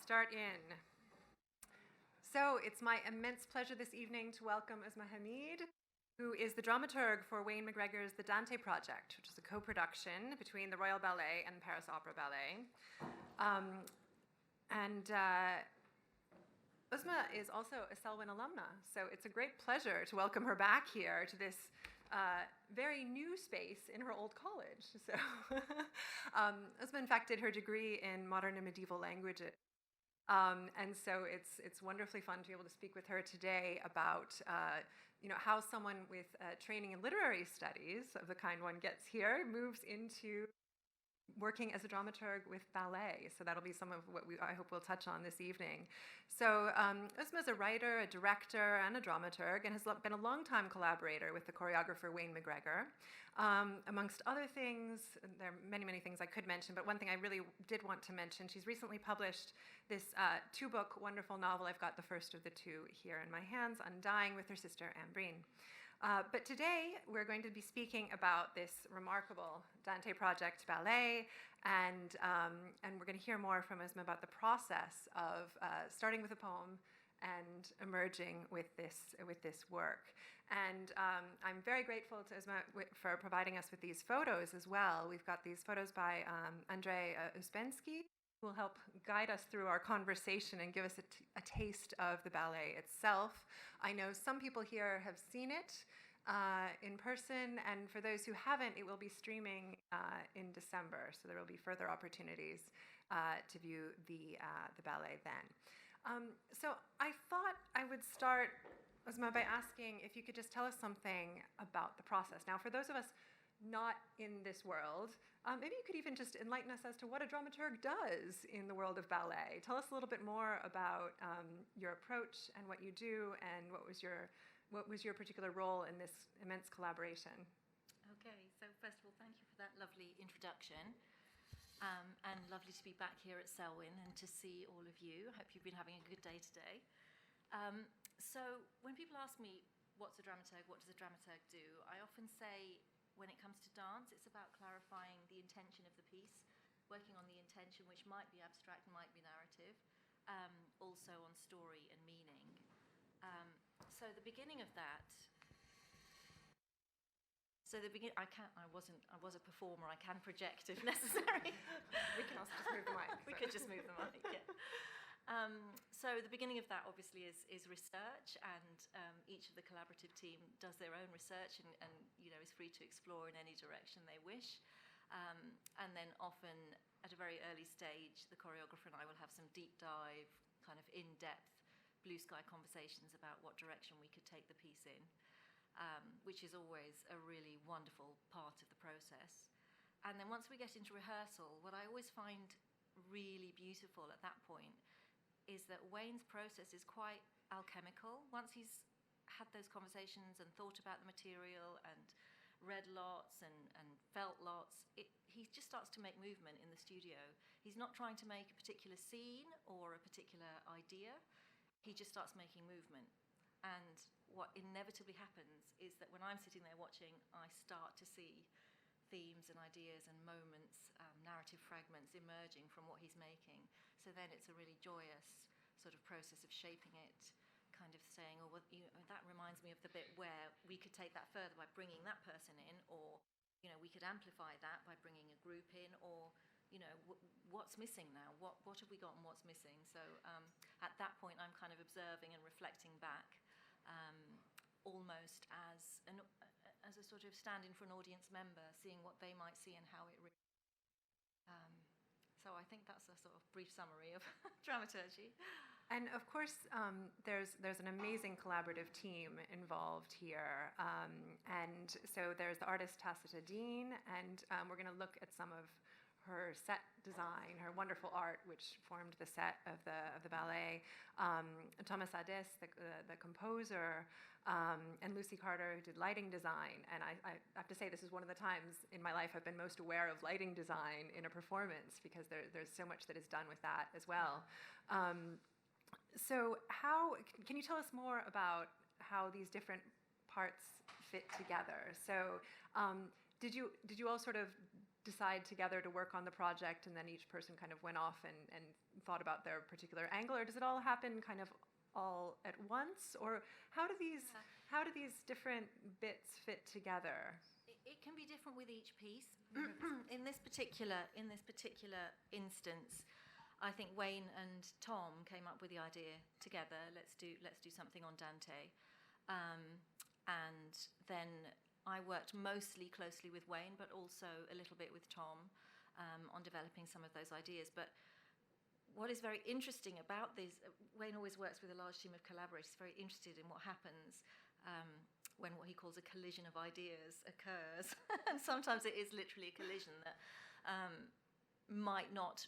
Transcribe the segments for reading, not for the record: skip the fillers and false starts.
start in. So it's my immense pleasure this evening to welcome Uzma Hameed, who is the dramaturg for Wayne McGregor's The Dante Project, which is a co-production between the Royal Ballet and the Paris Opera Ballet. Uzma is also a Selwyn alumna, so it's a great pleasure to welcome her back here to this very new space in her old college. So Uzma, in fact, did her degree in modern and medieval languages. And so it's wonderfully fun to be able to speak with her today about how someone with training in literary studies of the kind one gets here moves into working as a dramaturg with ballet. So that'll be some of what I hope we'll touch on this evening. So Uzma is a writer, a director, and a dramaturg, and has been a long-time collaborator with the choreographer Wayne McGregor. Amongst other things, there are many, many things I could mention, but one thing I really did want to mention, she's recently published this two-book wonderful novel. I've got the first of the two here in my hands, Undying, with her sister Anne Breen. But today, we're going to be speaking about this remarkable Dante Project ballet, and we're going to hear more from Uzma about the process of starting with a poem and emerging with this work. And I'm very grateful to Uzma for providing us with these photos as well. We've got these photos by Andrzej Uspensky, who will help guide us through our conversation and give us a taste of the ballet itself. I know some people here have seen it in person, and for those who haven't, it will be streaming in December, so there will be further opportunities to view the ballet then. So I thought I would start, Uzma, by asking if you could just tell us something about the process. Now, for those of us not in this world, maybe you could even just enlighten us as to what a dramaturg does in the world of ballet. Tell us a little bit more about your approach and what you do, and what was your particular role in this immense collaboration. Okay, so first of all, thank you for that lovely introduction, and lovely to be back here at Selwyn and to see all of you. I hope you've been having a good day today. So when people ask me, what's a dramaturg, what does a dramaturg do, I often say, when it comes to dance, it's about clarifying the intention of the piece, working on the intention, which might be abstract, might be narrative, also on story and meaning. So the beginning of that. I was a performer. I can project if necessary. We can also just move the mic. We could just move the mic. Yeah. So the beginning of that obviously is research, and each of the collaborative team does their own research and is free to explore in any direction they wish. And then often at a very early stage, the choreographer and I will have some deep dive, kind of in-depth blue sky conversations about what direction we could take the piece in, which is always a really wonderful part of the process. And then once we get into rehearsal, what I always find really beautiful at that point is that Wayne's process is quite alchemical. Once he's had those conversations and thought about the material and read lots and felt lots, he just starts to make movement in the studio. He's not trying to make a particular scene or a particular idea. He just starts making movement. And what inevitably happens is that when I'm sitting there watching, I start to see themes and ideas and moments, narrative fragments emerging from what he's making. So then it's a really joyous sort of process of shaping it, kind of saying, oh, well, that reminds me of the bit where we could take that further by bringing that person in, or we could amplify that by bringing a group in, or what's missing now? What have we got and what's missing? So at that point, I'm kind of observing and reflecting back, almost as a sort of stand-in for an audience member, seeing what they might see and how it really. So I think that's a sort of brief summary of dramaturgy. And of course, there's an amazing collaborative team involved here. And so there's the artist Tacita Dean, and we're going to look at some of her set design, her wonderful art, which formed the set of the ballet. Thomas Adès, the composer, and Lucy Carter, who did lighting design. And I have to say, this is one of the times in my life I've been most aware of lighting design in a performance, because there's so much that is done with that as well. So can you tell us more about how these different parts fit together? So did you all sort of decide together to work on the project, and then each person kind of went off and thought about their particular angle, or does it all happen kind of all at once, or how do these different bits fit together? It can be different with each piece. In this particular instance, I think Wayne and Tom came up with the idea together. Let's do something on Dante, and then I worked mostly closely with Wayne, but also a little bit with Tom on developing some of those ideas. But what is very interesting about this, Wayne always works with a large team of collaborators. He's very interested in what happens when what he calls a collision of ideas occurs. And sometimes it is literally a collision that might not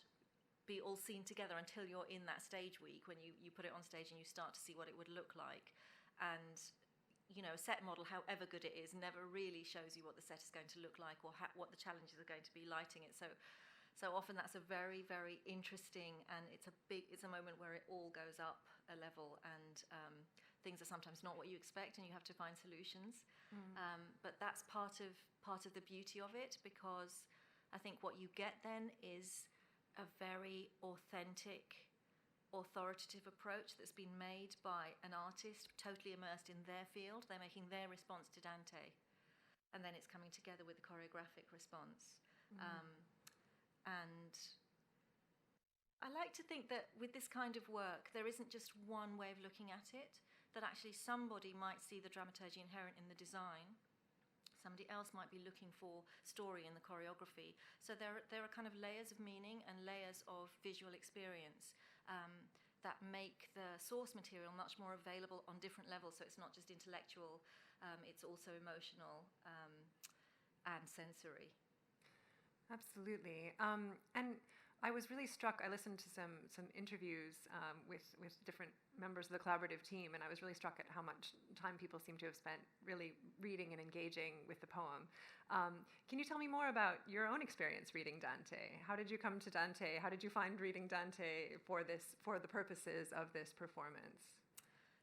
be all seen together until you're in that stage week, when you put it on stage and you start to see what it would look like. And a set model, however good it is, never really shows you what the set is going to look like, or what the challenges are going to be lighting it. So often that's a very, very interesting, and it's a moment where it all goes up a level, and things are sometimes not what you expect, and you have to find solutions. But that's part of the beauty of it, because I think what you get then is a very authentic, authoritative approach that's been made by an artist totally immersed in their field. They're making their response to Dante, and then it's coming together with the choreographic response. And I like to think that with this kind of work, there isn't just one way of looking at it, that actually somebody might see the dramaturgy inherent in the design, somebody else might be looking for story in the choreography. So there are kind of layers of meaning and layers of visual experience that make the source material much more available on different levels. So it's not just intellectual, it's also emotional and sensory. Absolutely. And I was really struck. I listened to some interviews with different members of the collaborative team, and I was really struck at how much time people seem to have spent really reading and engaging with the poem. Can you tell me more about your own experience reading Dante? How did you come to Dante? How did you find reading Dante for the purposes of this performance?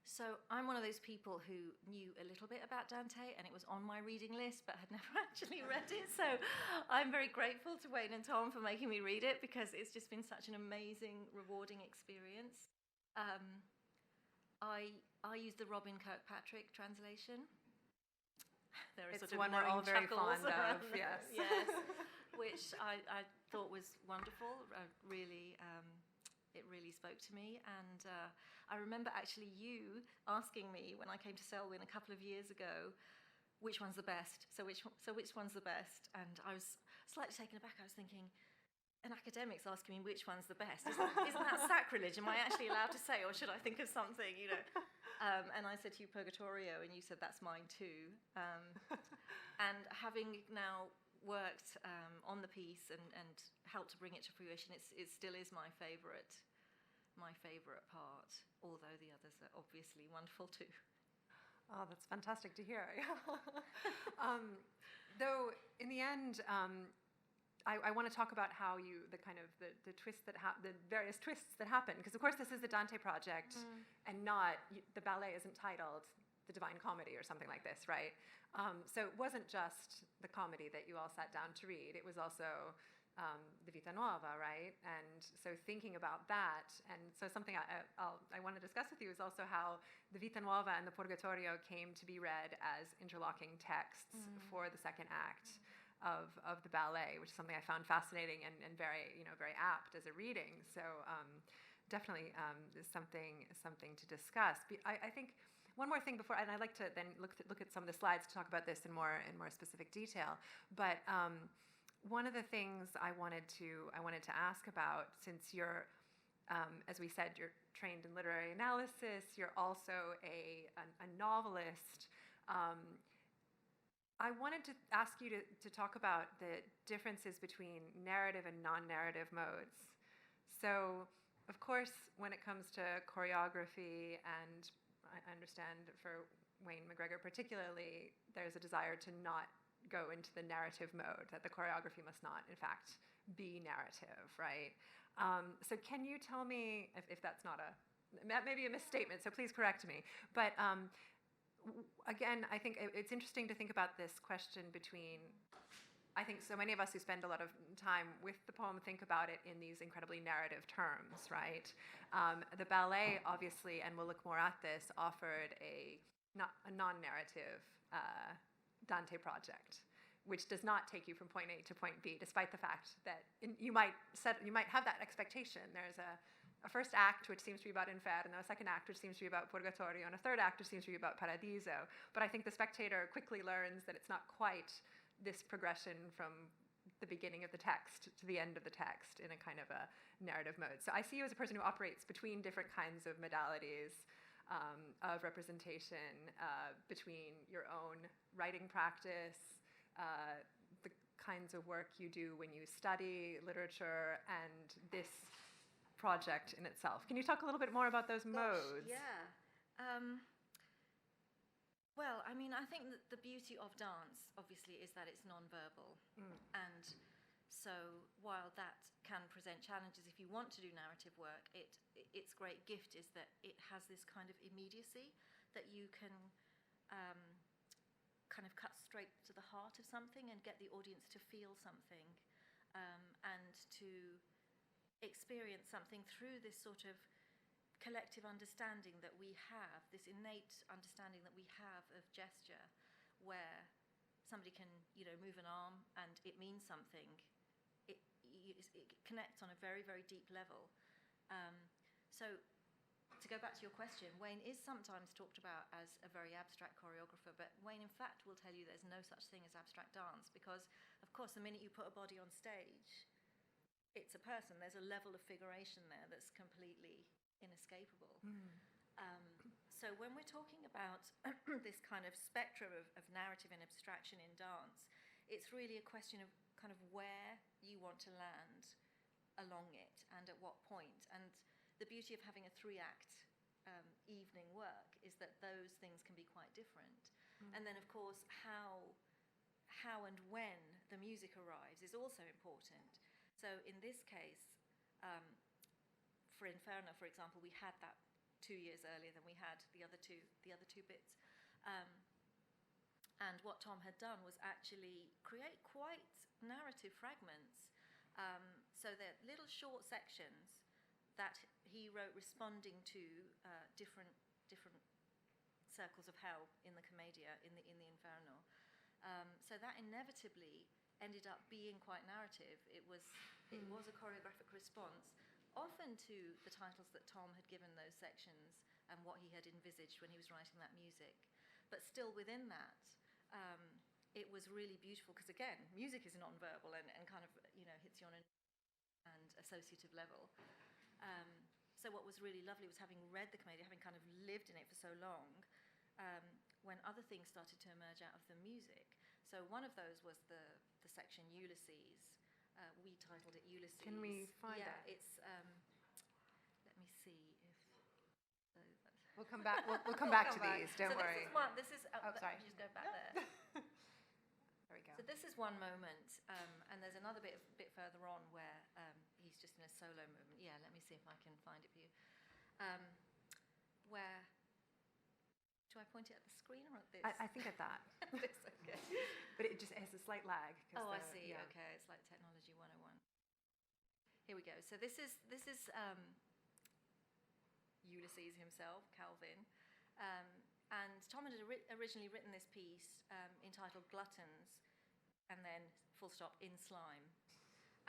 So I'm one of those people who knew a little bit about Dante, and it was on my reading list, but had never actually read it. So I'm very grateful to Wayne and Tom for making me read it, because it's just been such an amazing, rewarding experience. I used the Robin Kirkpatrick translation. There it's one we're all very fond of, yes. Yes, which I thought was wonderful. It really spoke to me, and I remember actually you asking me when I came to Selwyn a couple of years ago, which one's the best? So which one's the best? And I was slightly taken aback. I was thinking, an academic's asking me which one's the best. Isn't that sacrilege? Am I actually allowed to say, or should I think of something? And I said to you Purgatorio, and you said that's mine too. And having now worked on the piece and helped to bring it to fruition, it still is my favourite part, although the others are obviously wonderful too. Oh, that's fantastic to hear. Though in the end, I want to talk about how the twists the various twists that happen, because of course this is the Dante Project, and the ballet isn't titled The Divine Comedy or something like this, right? So it wasn't just the comedy that you all sat down to read. It was also the Vita Nuova, right? And so thinking about that, and so something I want to discuss with you is also how the Vita Nuova and the Purgatorio came to be read as interlocking texts for the second act of the ballet, which is something I found fascinating and very apt as a reading. So definitely something to discuss. I think one more thing before, and I'd like to then look at some of the slides to talk about this in more specific detail. But one of the things I wanted to ask about, since you're, as we said, you're trained in literary analysis, you're also a novelist. I wanted to ask you to talk about the differences between narrative and non-narrative modes. So, of course, when it comes to choreography, and I understand for Wayne McGregor particularly, there's a desire to not go into the narrative mode, that the choreography must not, in fact, be narrative, right? So can you tell me, if that's not that may be a misstatement, so please correct me, but again, I think it's interesting to think about this question between I think so many of us who spend a lot of time with the poem think about it in these incredibly narrative terms, right? The ballet, obviously, and we'll look more at this, offered a non-narrative Dante Project, which does not take you from point A to point B, despite the fact that you might have that expectation. There's a first act, which seems to be about Inferno, a second act, which seems to be about Purgatorio, and a third act, which seems to be about Paradiso. But I think the spectator quickly learns that it's not quite this progression from the beginning of the text to the end of the text in a kind of a narrative mode. So I see you as a person who operates between different kinds of modalities of representation, between your own writing practice, the kinds of work you do when you study literature, and this project in itself. Can you talk a little bit more about those modes? Yeah. Well, I mean, I think that the beauty of dance, obviously, is that it's non-verbal. And so while that can present challenges if you want to do narrative work, its great gift is that it has this kind of immediacy that you can kind of cut straight to the heart of something and get the audience to feel something, and to experience something through this sort of collective understanding that we have, this innate understanding that we have of gesture, where somebody can, move an arm and it means something. It connects on a very, very deep level. So to go back to your question, Wayne is sometimes talked about as a very abstract choreographer, but Wayne, in fact, will tell you there's no such thing as abstract dance, because, of course, the minute you put a body on stage, it's a person. There's a level of figuration there that's completely inescapable. So when we're talking about this kind of spectrum of narrative and abstraction in dance, it's really a question of kind of where you want to land along it and at what point. And the beauty of having a 3-act evening work is that those things can be quite different. And then, of course, how and when the music arrives is also important. So in this case, for Inferno, for example, we had that 2 years earlier than we had the other two bits. And what Tom had done was actually create quite narrative fragments. So they're little short sections that he wrote responding to different circles of hell in the commedia, in the Inferno. So that inevitably ended up being quite narrative. It was a choreographic response, often to the titles that Tom had given those sections and what he had envisaged when he was writing that music. But still within that, it was really beautiful, because again, music is non-verbal and kind of hits you on an associative level. So what was really lovely was, having read the commedia, having kind of lived in it for so long, when other things started to emerge out of the music. So one of those was the section Ulysses. We titled it Ulysses. Can we find that? Yeah, it's. Let me see if. We'll come back. We'll come back to these. Don't worry. This is. Sorry. Just go back there. There we go. So this is one moment, and there's another bit further on where he's just in a solo movement. Yeah, let me see if I can find it for you. Where. Do I point it at the screen or at this? I think at that. This, okay. But it just has a slight lag. Oh, I see. Yeah. Okay, it's like Technology 101. Here we go. So this is Ulysses himself, Calvin, and Tom had originally written this piece entitled Gluttons, and then full stop, in slime.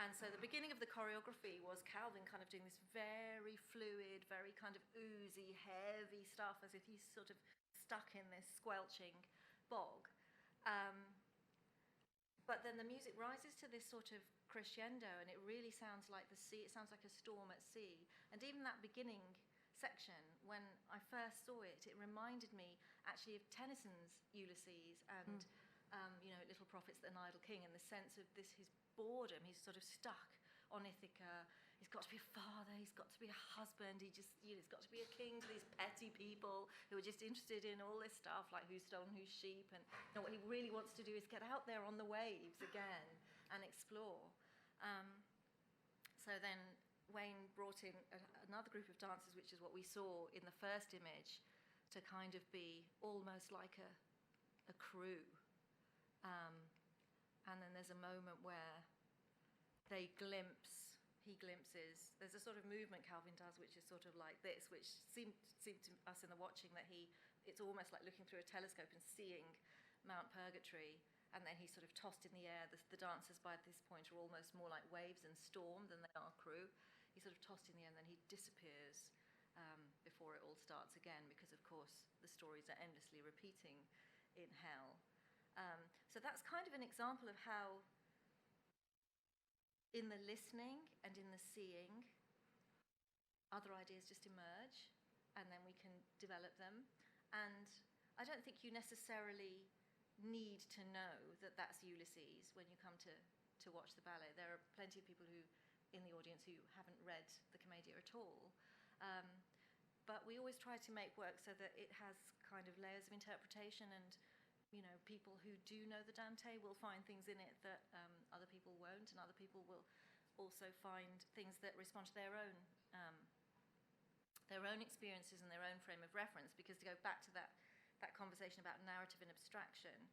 And so the beginning of the choreography was Calvin kind of doing this very fluid, very kind of oozy, heavy stuff, as if he's sort of stuck in this squelching bog. But then the music rises to this sort of crescendo, and it really sounds like the sea. It sounds like a storm at sea. And even that beginning section, when I first saw it, it reminded me actually of Tennyson's Ulysses and Little Prophets and Idle King, and the sense of his boredom. He's sort of stuck on Ithaca. He's got to be a father, he's got to be a husband, he's got to be a king to these petty people who are just interested in all this stuff, like who's stolen whose sheep. And what he really wants to do is get out there on the waves again and explore. So then Wayne brought in another group of dancers, which is what we saw in the first image, to kind of be almost like a crew. and then there's a moment where he glimpses, there's a sort of movement Calvin does, which is sort of like this, which seemed to us in the watching that it's almost like looking through a telescope and seeing Mount Purgatory, and then he's sort of tossed in the air. The dancers by this point are almost more like waves and storm than they are crew. He's sort of tossed in the air, and then he disappears before it all starts again, because of course the stories are endlessly repeating in hell. So that's kind of an example of how in the listening and in the seeing, other ideas just emerge, and then we can develop them. And I don't think you necessarily need to know that that's Ulysses when you come to watch the ballet. There are plenty of people in the audience who haven't read the Commedia at all. But we always try to make work so that it has kind of layers of interpretation, and people who do know the Dante will find things in it that other people won't, and other people will also find things that respond to their own experiences and their own frame of reference. Because to go back to that conversation about narrative and abstraction,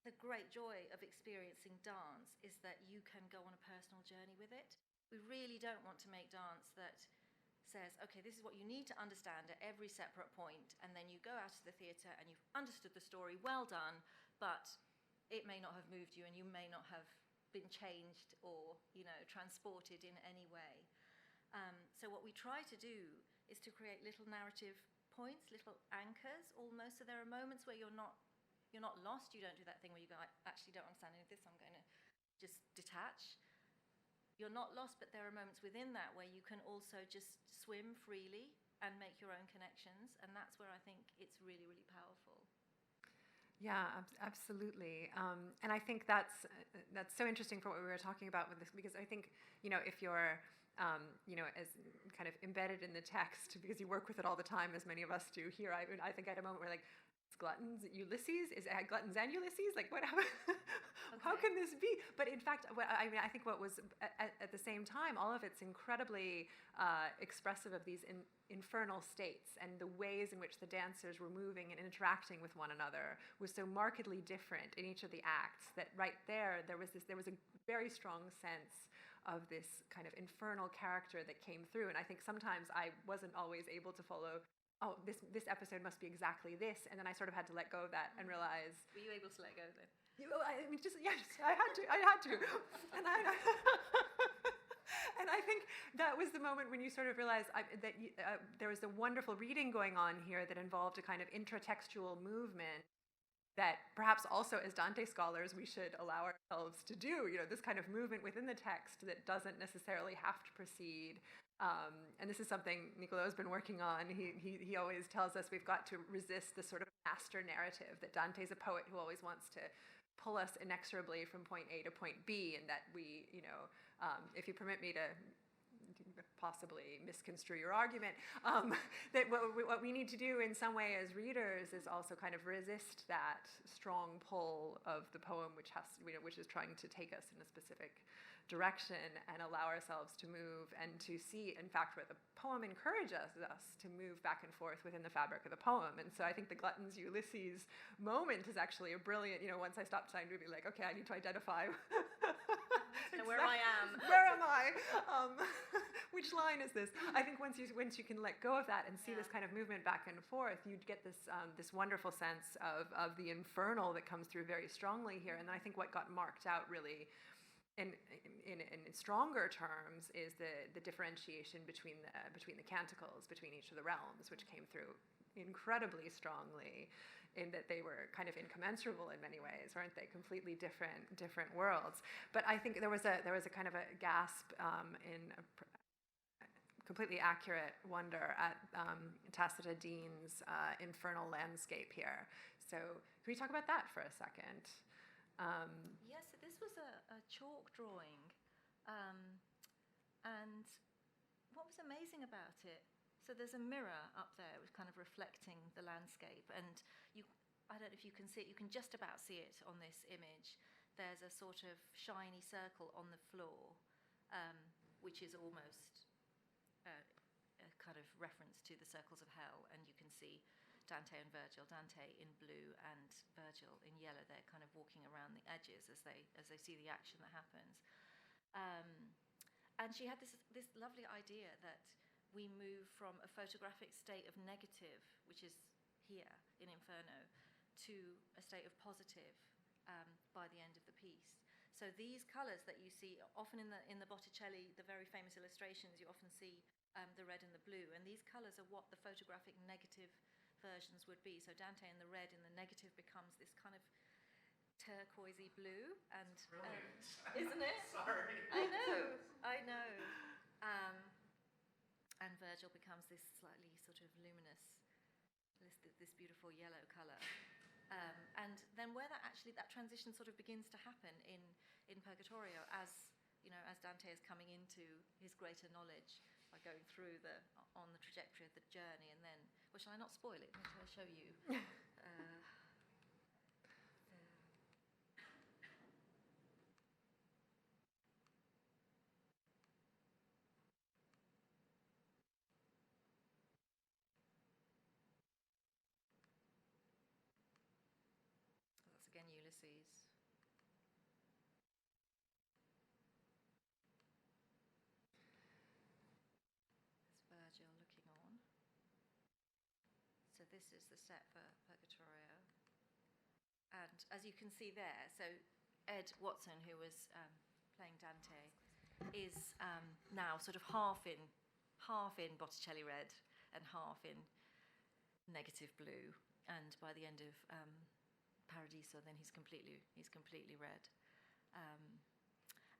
the great joy of experiencing dance is that you can go on a personal journey with it. We really don't want to make dance that says, okay, this is what you need to understand at every separate point, and then you go out of the theatre and you've understood the story, well done, but it may not have moved you, and you may not have been changed or transported in any way. So what we try to do is to create little narrative points, little anchors almost. So there are moments where you're not lost. You don't do that thing where you go, I actually don't understand any of this, I'm going to just detach. You're not lost, but there are moments within that where you can also just swim freely and make your own connections, and that's where I think it's really, really powerful. Yeah, absolutely. And I think that's so interesting for what we were talking about with this, because I think, if you're, as kind of embedded in the text, because you work with it all the time, as many of us do here, I think I had a moment where gluttons, Ulysses? Is it gluttons and Ulysses? Like, what happened? Okay. How can this be? But in fact, I think what was, at the same time, all of it's incredibly expressive of these infernal states, and the ways in which the dancers were moving and interacting with one another was so markedly different in each of the acts that right there was a very strong sense of this kind of infernal character that came through. And I think sometimes I wasn't always able to follow, oh, this episode must be exactly this, and then I sort of had to let go of that and realize. Were you able to let go then? I had to, and and I think that was the moment when you sort of realized that there was a wonderful reading going on here that involved a kind of intratextual movement that perhaps also, as Dante scholars, we should allow ourselves to do. This kind of movement within the text that doesn't necessarily have to proceed. And this is something Niccolò's been working on. He always tells us we've got to resist the sort of master narrative, that Dante's a poet who always wants to pull us inexorably from point A to point B, and that we, if you permit me to possibly misconstrue your argument, that what we need to do in some way as readers is also kind of resist that strong pull of the poem, which is trying to take us in a specific direction, and allow ourselves to move and to see, in fact, where the poem encourages us to move back and forth within the fabric of the poem. And so I think the Glutton's Ulysses moment is actually a brilliant, once I stopped trying to be like, okay, I need to identify exactly where I am. Where am I? Which line is this? I think once you can let go of that and see this kind of movement back and forth, you'd get this wonderful sense of the infernal that comes through very strongly here. And I think what got marked out really in stronger terms is the differentiation between the canticles, between each of the realms, which came through incredibly strongly, in that they were kind of incommensurable in many ways, weren't they? Completely different worlds. But I think there was a kind of a gasp in a completely accurate wonder at Tacita Dean's infernal landscape here. So can we talk about that for a second? Yes, so this was a chalk drawing, and what was amazing about it, so there's a mirror up there which kind of reflecting the landscape, and I don't know if you can see it, you can just about see it on this image. There's a sort of shiny circle on the floor, which is almost a kind of reference to the circles of hell, and you can see Dante and Virgil. Dante in blue and Virgil in yellow. They're kind of walking around the edges as they see the action that happens. And she had this lovely idea that we move from a photographic state of negative, which is here in Inferno, to a state of positive by the end of the piece. So these colours that you see often in the Botticelli, the very famous illustrations, you often see the red and the blue, and these colours are what the photographic negative versions would be. So Dante in the red in the negative becomes this kind of turquoisey blue, and isn't it? Sorry. I know. And Virgil becomes this slightly sort of luminous, this beautiful yellow colour. And then where that transition sort of begins to happen in Purgatorio, as Dante is coming into his greater knowledge by going through on the trajectory of the journey, and then, well, shall I not spoil it? Shall I show you? That's again Ulysses. Virgil looking on. So this is the set for Purgatorio. And as you can see there, so Ed Watson, who was playing Dante, is now sort of half in Botticelli red and half in negative blue. And by the end of Paradiso, then he's completely red.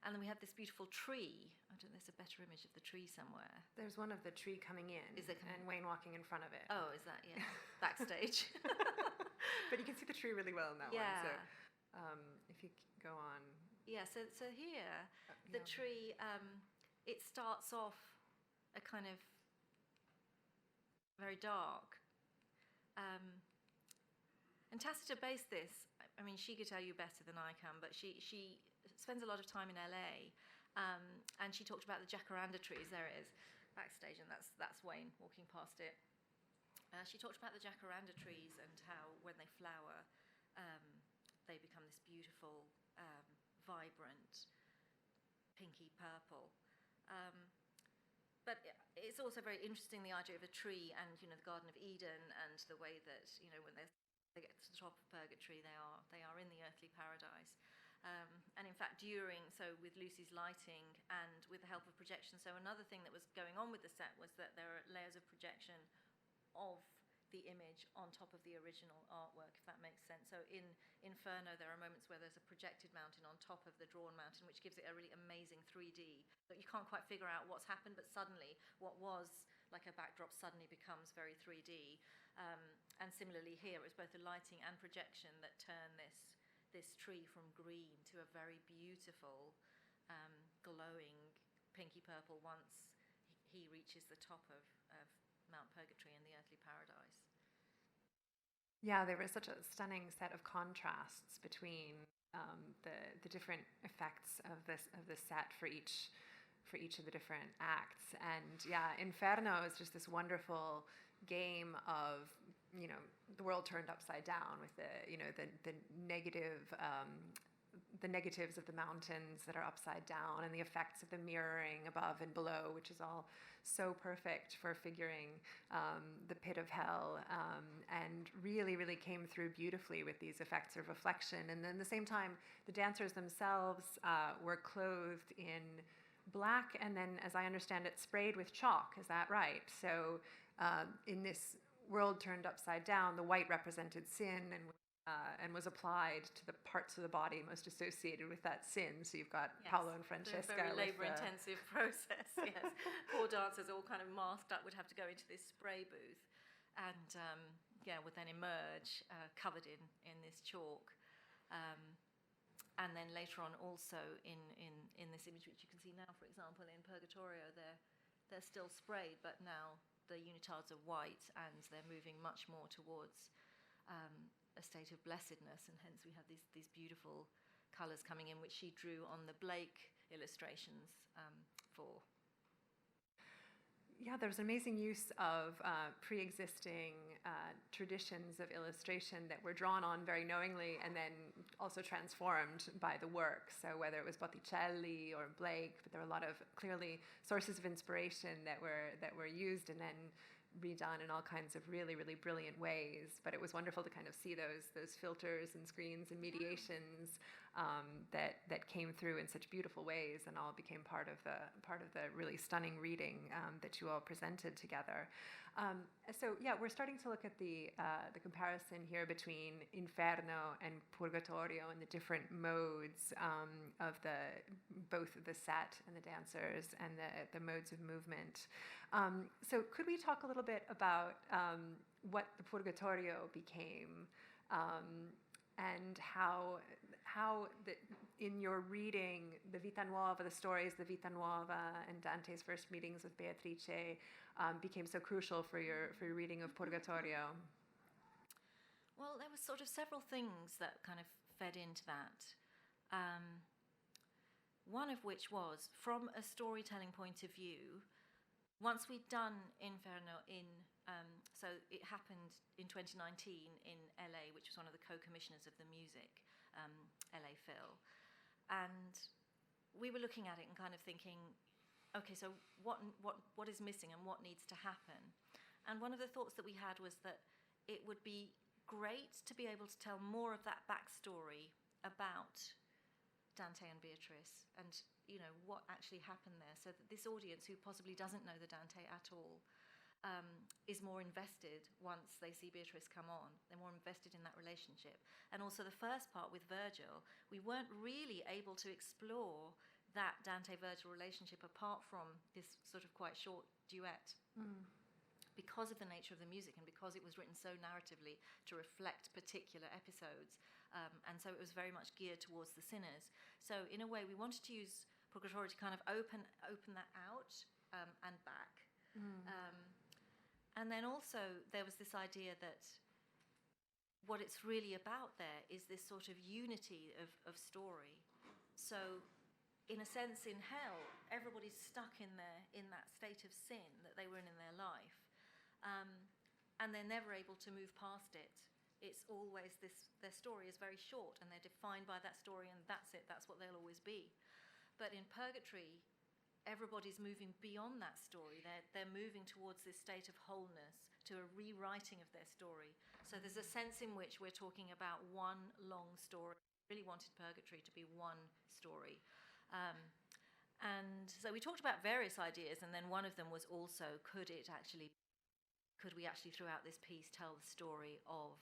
And then we have this beautiful tree. I don't know, there's a better image of the tree somewhere. There's one of the tree coming in. Is it and Wayne walking in front of it. Oh, is that, yeah, backstage. But you can see the tree really well in that one. So if you go on. Yeah, so here, the tree, it starts off a kind of very dark. And Tacita based this, I mean, she could tell you better than I can, but she spends a lot of time in LA, and she talked about the jacaranda trees. There it is, backstage, and that's Wayne walking past it. She talked about the jacaranda trees and how when they flower, they become this beautiful, vibrant, pinky purple. But it's also very interesting, the idea of a tree and the Garden of Eden, and the way that when they get to the top of Purgatory, they are in the earthly paradise. And in fact, with Lucy's lighting and with the help of projection, so another thing that was going on with the set was that there are layers of projection of the image on top of the original artwork, if that makes sense. So in Inferno, there are moments where there's a projected mountain on top of the drawn mountain, which gives it a really amazing 3D. But you can't quite figure out what's happened, but suddenly what was like a backdrop suddenly becomes very 3D. And similarly here, it was both the lighting and projection that turn this tree from green to a very beautiful, glowing pinky purple once he reaches the top of Mount Purgatory in the earthly paradise. Yeah, there was such a stunning set of contrasts between the different effects of the set for each of the different acts. And yeah, Inferno is just this wonderful game of the world turned upside down with the negatives of the mountains that are upside down, and the effects of the mirroring above and below, which is all so perfect for figuring the pit of hell, and really, really came through beautifully with these effects of reflection. And then at the same time, the dancers themselves were clothed in black, and then, as I understand it, sprayed with chalk. Is that right? So in this world turned upside down, the white represented sin and was applied to the parts of the body most associated with that sin. So you've got Paolo and Francesca. It's a very labour-intensive process, yes. Poor dancers all kind of masked up would have to go into this spray booth and, would then emerge covered in this chalk. And then later on also in this image, which you can see now, for example, in Purgatorio, they're still sprayed, but now the unitards are white, and they're moving much more towards a state of blessedness, and hence we have these beautiful colours coming in, which she drew on the Blake illustrations for. Yeah, there's amazing use of pre-existing traditions of illustration that were drawn on very knowingly and then also transformed by the work. So whether it was Botticelli or Blake, but there were a lot of clearly sources of inspiration that were used and then redone in all kinds of really, really brilliant ways. But it was wonderful to kind of see those filters and screens and mediations that came through in such beautiful ways and all became part of the really stunning reading that you all presented together. So yeah, we're starting to look at the comparison here between Inferno and Purgatorio and the different modes of both the set and the dancers and the modes of movement. So could we talk a little bit about what the Purgatorio became and how in your reading, the Vita Nuova, the stories, the Vita Nuova, and Dante's first meetings with Beatrice became so crucial for your reading of Purgatorio? Well, there were sort of several things that kind of fed into that. One of which was, from a storytelling point of view, once we'd done Inferno so it happened in 2019 in LA, which was one of the co-commissioners of the music, LA Phil. And we were looking at it and kind of thinking, okay, so what is missing and what needs to happen? And one of the thoughts that we had was that it would be great to be able to tell more of that backstory about Dante and Beatrice and, you know, what actually happened there, so that this audience who possibly doesn't know the Dante at all is more invested once they see Beatrice come on. They're more invested in that relationship. And also the first part with Virgil, we weren't really able to explore that Dante-Virgil relationship apart from this sort of quite short duet. Because of the nature of the music and because it was written so narratively to reflect particular episodes. And so it was very much geared towards the sinners. So in a way, we wanted to use Purgatorio to kind of open that out and back. And then also there was this idea that what it's really about there is this sort of unity of story. So in a sense, in hell, everybody's stuck in that state of sin that they were in their life. And they're never able to move past it. It's always their story is very short and they're defined by that story and that's it, that's what they'll always be. But in Purgatory, everybody's moving beyond that story. They're moving towards this state of wholeness, to a rewriting of their story. So there's a sense in which we're talking about one long story. I really wanted Purgatory to be one story. And so we talked about various ideas, and then one of them was also, could we actually throughout this piece tell the story of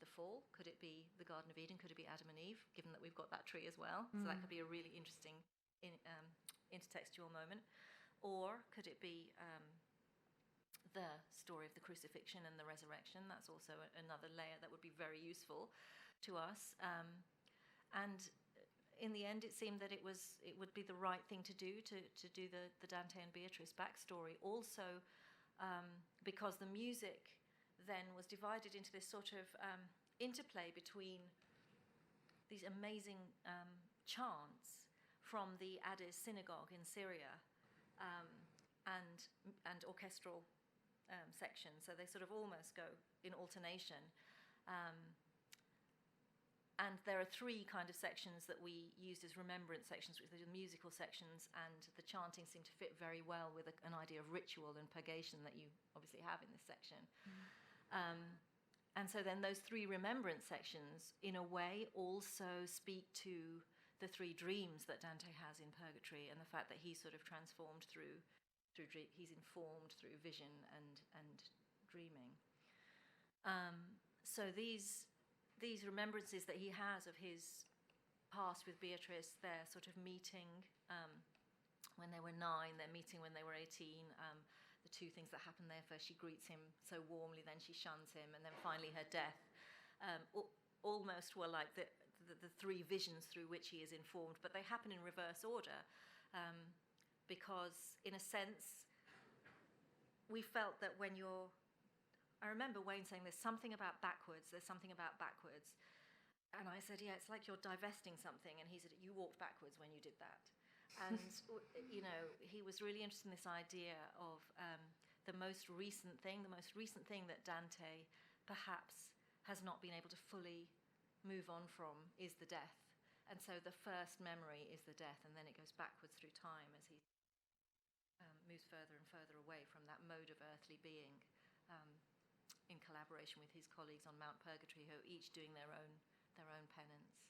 the fall? Could it be the Garden of Eden? Could it be Adam and Eve, given that we've got that tree as well? So that could be a really interesting intertextual moment. Or could it be the story of the crucifixion and the resurrection? That's also another layer that would be very useful to us. And in the end, it seemed that it would be the right thing to do the Dante and Beatrice backstory. Also, because the music then was divided into this sort of interplay between these amazing chants from the Addis synagogue in Syria and orchestral sections. So they sort of almost go in alternation. And there are three kind of sections that we used as remembrance sections, which are the musical sections, and the chanting seemed to fit very well with an idea of ritual and purgation that you obviously have in this section. And so then those three remembrance sections, in a way, also speak to the three dreams that Dante has in Purgatory, and the fact that he's sort of transformed through he's informed through vision and dreaming. So these remembrances that he has of his past with Beatrice, their sort of meeting when they were 9, their meeting when they were 18, the two things that happen there: first she greets him so warmly, then she shuns him, and then finally her death, almost were like the three visions through which he is informed, but they happen in reverse order, because in a sense we felt that when I remember Wayne saying there's something about backwards, and I said, yeah, it's like you're divesting something, and he said, you walked backwards when you did that. And, he was really interested in this idea of the most recent thing that Dante perhaps has not been able to fully move on from is the death. And so the first memory is the death, and then it goes backwards through time as he moves further and further away from that mode of earthly being, in collaboration with his colleagues on Mount Purgatorio, each doing their own penance.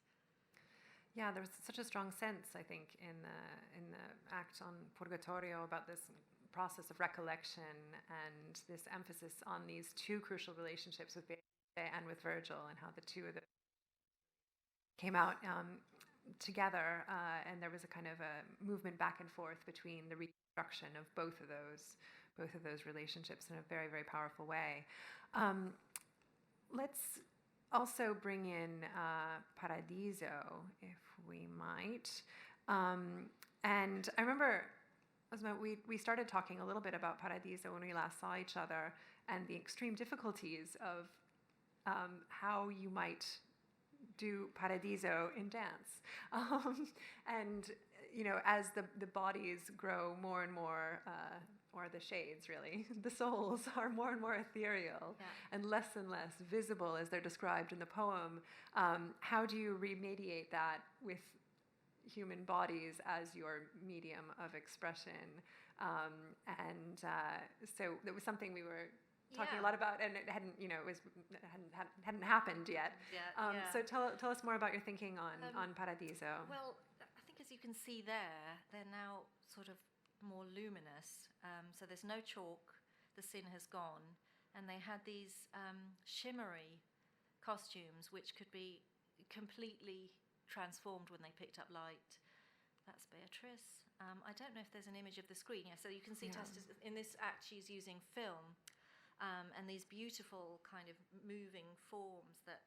Yeah, there was such a strong sense, I think, in the act on Purgatorio about this process of recollection and this emphasis on these two crucial relationships with Ballet and with Virgil, and how the two of them came out together, and there was a kind of a movement back and forth between the reconstruction of both of those relationships in a very, very powerful way. Let's also bring in Paradiso, if we might. And I remember, Uzma, we started talking a little bit about Paradiso when we last saw each other, and the extreme difficulties of how you might do Paradiso in dance. And, as the bodies grow more and more, or the shades really, the souls are more and more ethereal, and less visible as they're described in the poem. How do you remediate that with human bodies as your medium of expression? So it was something we were talking a lot about, and it hadn't, hadn't happened yet. So tell us more about your thinking on Paradiso. Well, I think as you can see there, they're now sort of more luminous. So there's no chalk, the sin has gone, and they had these shimmery costumes which could be completely transformed when they picked up light. That's Beatrice. I don't know if there's an image of the screen. Yeah, so you can see Tess in this act, she's using film, and these beautiful kind of moving forms that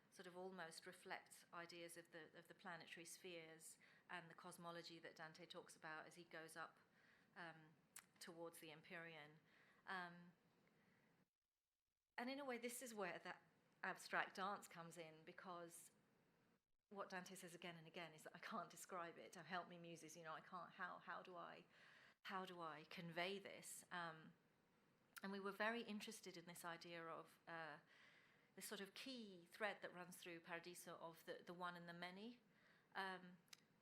sort of almost reflect ideas of the planetary spheres and the cosmology that Dante talks about as he goes up towards the Empyrean. And in a way, this is where that abstract dance comes in, because what Dante says again and again is that I can't describe it. Help me, muses. I can't. How do I convey this? And we were very interested in this idea of this sort of key thread that runs through Paradiso of the one and the many.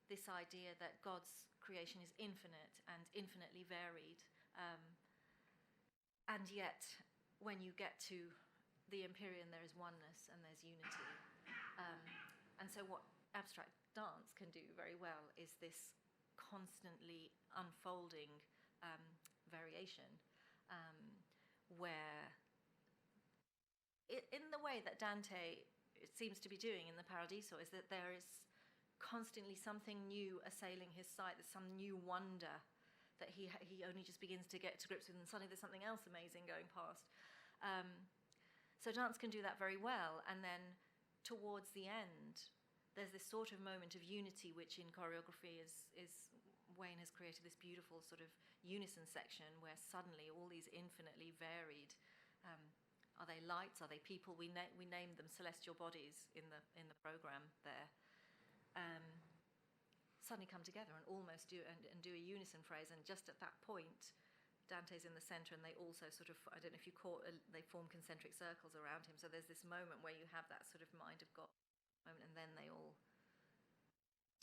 This idea that God's creation is infinite and infinitely varied, and yet when you get to the Empyrean, there is oneness and there's unity. And so what abstract dance can do very well is this constantly unfolding variation, where in the way that Dante seems to be doing in the Paradiso is that there is constantly something new assailing his sight. There's some new wonder that he only just begins to get to grips with, and suddenly there's something else amazing going past. So dance can do that very well, and then towards the end, there's this sort of moment of unity, which in choreography is Wayne has created this beautiful sort of unison section where suddenly all these infinitely varied, are they lights, are they people? We named them celestial bodies in the program there. Suddenly come together and almost do a unison phrase, and just at that point, Dante's in the center, and they also sort of, I don't know if you caught, they form concentric circles around him. So there's this moment where you have that sort of mind of God moment, and then they all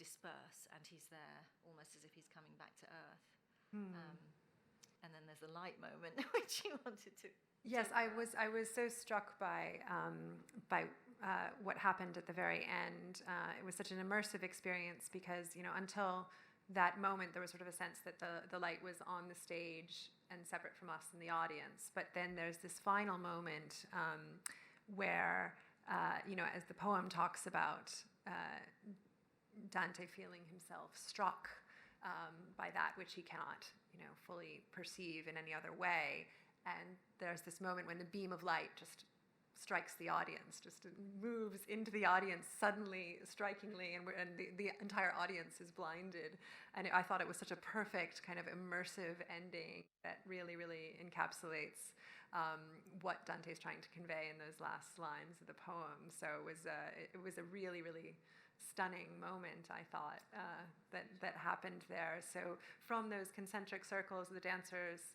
disperse, and he's there almost as if he's coming back to earth. And then there's a light moment, which you wanted to. Yes, I was so struck by what happened at the very end. It was such an immersive experience because, until that moment, there was sort of a sense that the light was on the stage and separate from us in the audience. But then there's this final moment where, as the poem talks about Dante feeling himself struck by that which he cannot, fully perceive in any other way. And there's this moment when the beam of light just strikes the audience, just moves into the audience suddenly, strikingly, and the entire audience is blinded. And I thought it was such a perfect kind of immersive ending that really, really encapsulates what Dante's trying to convey in those last lines of the poem. So it was a really, really stunning moment, I thought, that happened there. So from those concentric circles, the dancers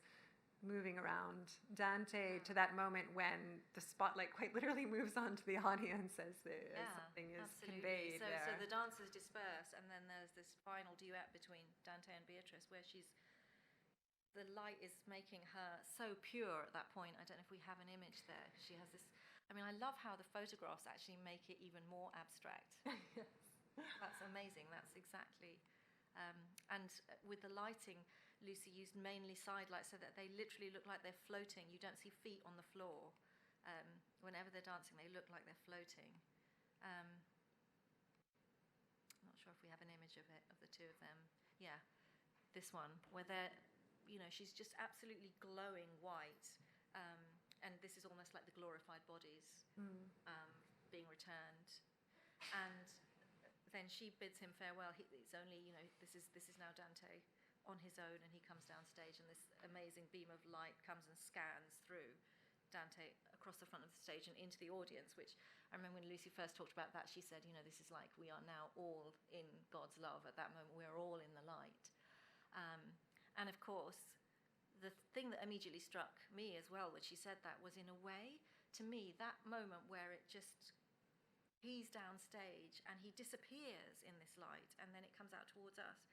moving around Dante to that moment when the spotlight quite literally moves on to the audience as something is conveyed there. So the dancers disperse, and then there's this final duet between Dante and Beatrice where the light is making her so pure at that point. I don't know if we have an image there. She has this, I mean, I love how the photographs actually make it even more abstract. Yes. That's amazing. That's exactly. And with the lighting, Lucy used mainly side lights so that they literally look like they're floating. You don't see feet on the floor. Whenever they're dancing, they look like they're floating. I'm not sure if we have an image of it, of the two of them. Yeah, this one, where they're, she's just absolutely glowing white. And this is almost like the glorified bodies being returned. And then she bids him farewell. It's only, this is now Dante on his own, and he comes down stage, and this amazing beam of light comes and scans through Dante across the front of the stage and into the audience, which I remember when Lucy first talked about that, she said, this is like we are now all in God's love at that moment. We're all in the light. And of course, the thing that immediately struck me as well when she said that was, in a way, to me, that moment where he's downstage and he disappears in this light, and then it comes out towards us,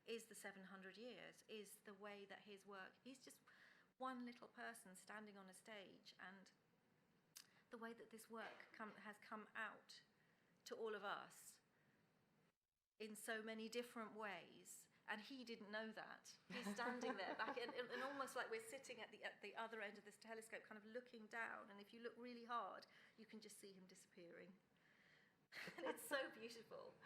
is the 700 years, is the way that his work, he's just one little person standing on a stage, and the way that this work has come out to all of us in so many different ways. And he didn't know that. He's standing there back, and almost like we're sitting at the other end of this telescope, kind of looking down, and if you look really hard, you can just see him disappearing. And it's so beautiful.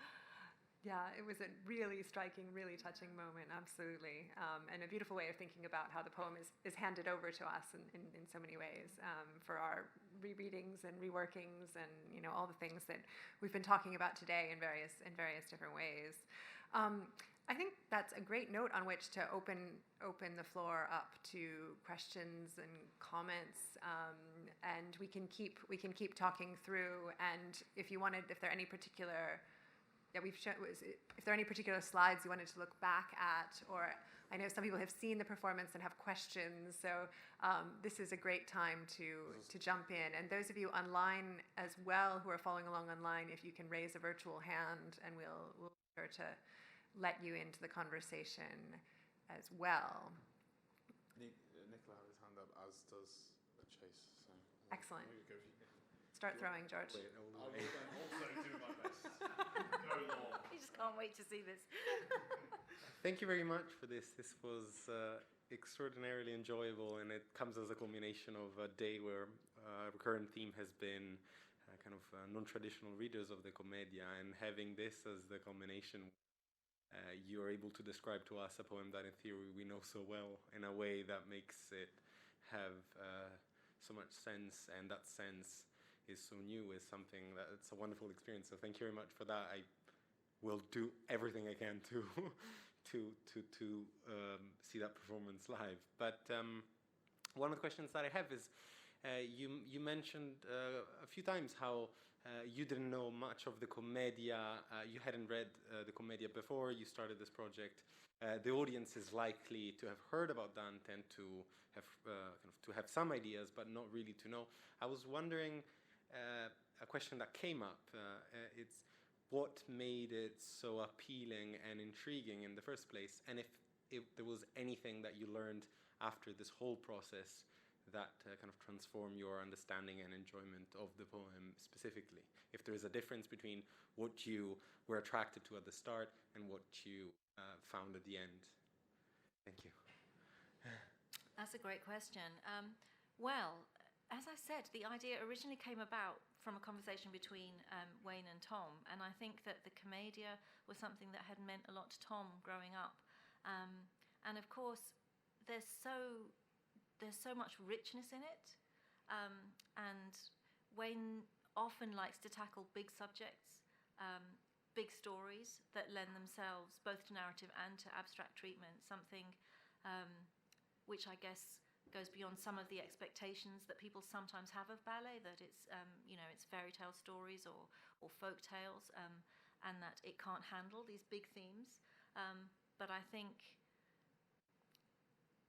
Yeah, it was a really striking, really touching moment, absolutely. And a beautiful way of thinking about how the poem is handed over to us in so many ways for our rereadings and reworkings and all the things that we've been talking about today in various different ways. I think that's a great note on which to open the floor up to questions and comments, and we can keep talking through. And if there are any particular if there are any particular slides you wanted to look back at, or I know some people have seen the performance and have questions, so this is a great time to jump in. And those of you online as well who are following along online, if you can raise a virtual hand, and we'll be sure to let you into the conversation as well. Nicola has his hand up, as does Chase. So excellent. Start throwing, George. I will then also do my best. Go long. You just can't wait to see this. Thank you very much for this. This was extraordinarily enjoyable, and it comes as a culmination of a day where a recurrent theme has been kind of non-traditional readers of the Commedia, and having this as the culmination, you are able to describe to us a poem that in theory we know so well in a way that makes it have so much sense, and that sense is so new, is something that it's a wonderful experience. So thank you very much for that. I will do everything I can to see that performance live. But one of the questions that I have is, you mentioned a few times how you didn't know much of the Commedia. You hadn't read the Commedia before you started this project. The audience is likely to have heard about Dante and to have some ideas, but not really to know. I was wondering, a question that came up, it's what made it so appealing and intriguing in the first place, and if there was anything that you learned after this whole process that kind of transform your understanding and enjoyment of the poem specifically. If there is a difference between what you were attracted to at the start and what you found at the end. Thank you. That's a great question. Well, as I said, the idea originally came about from a conversation between Wayne and Tom, and I think that the Commedia was something that had meant a lot to Tom growing up. And of course, there's so much richness in it, and Wayne often likes to tackle big subjects, big stories that lend themselves both to narrative and to abstract treatment, something which I guess goes beyond some of the expectations that people sometimes have of ballet, that it's it's fairy tale stories or folk tales, and that it can't handle these big themes. But I think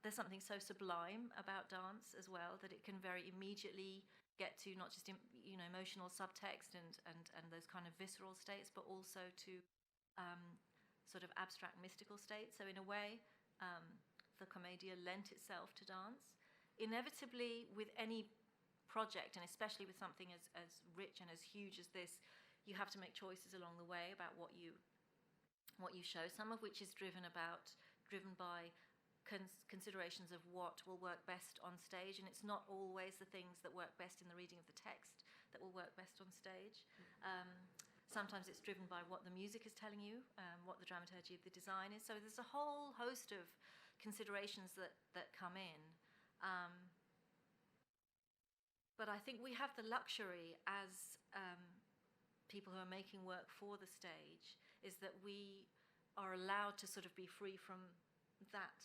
there's something so sublime about dance as well, that it can very immediately get to not just emotional subtext and those kind of visceral states, but also to sort of abstract mystical states. So in a way, the commedia lent itself to dance. Inevitably, with any project, and especially with something as rich and as huge as this, you have to make choices along the way about what you show, some of which is driven by considerations of what will work best on stage, and it's not always the things that work best in the reading of the text that will work best on stage. Sometimes it's driven by what the music is telling you, what the dramaturgy of the design is. So there's a whole host of considerations that come in. But I think we have the luxury as people who are making work for the stage, is that we are allowed to sort of be free from that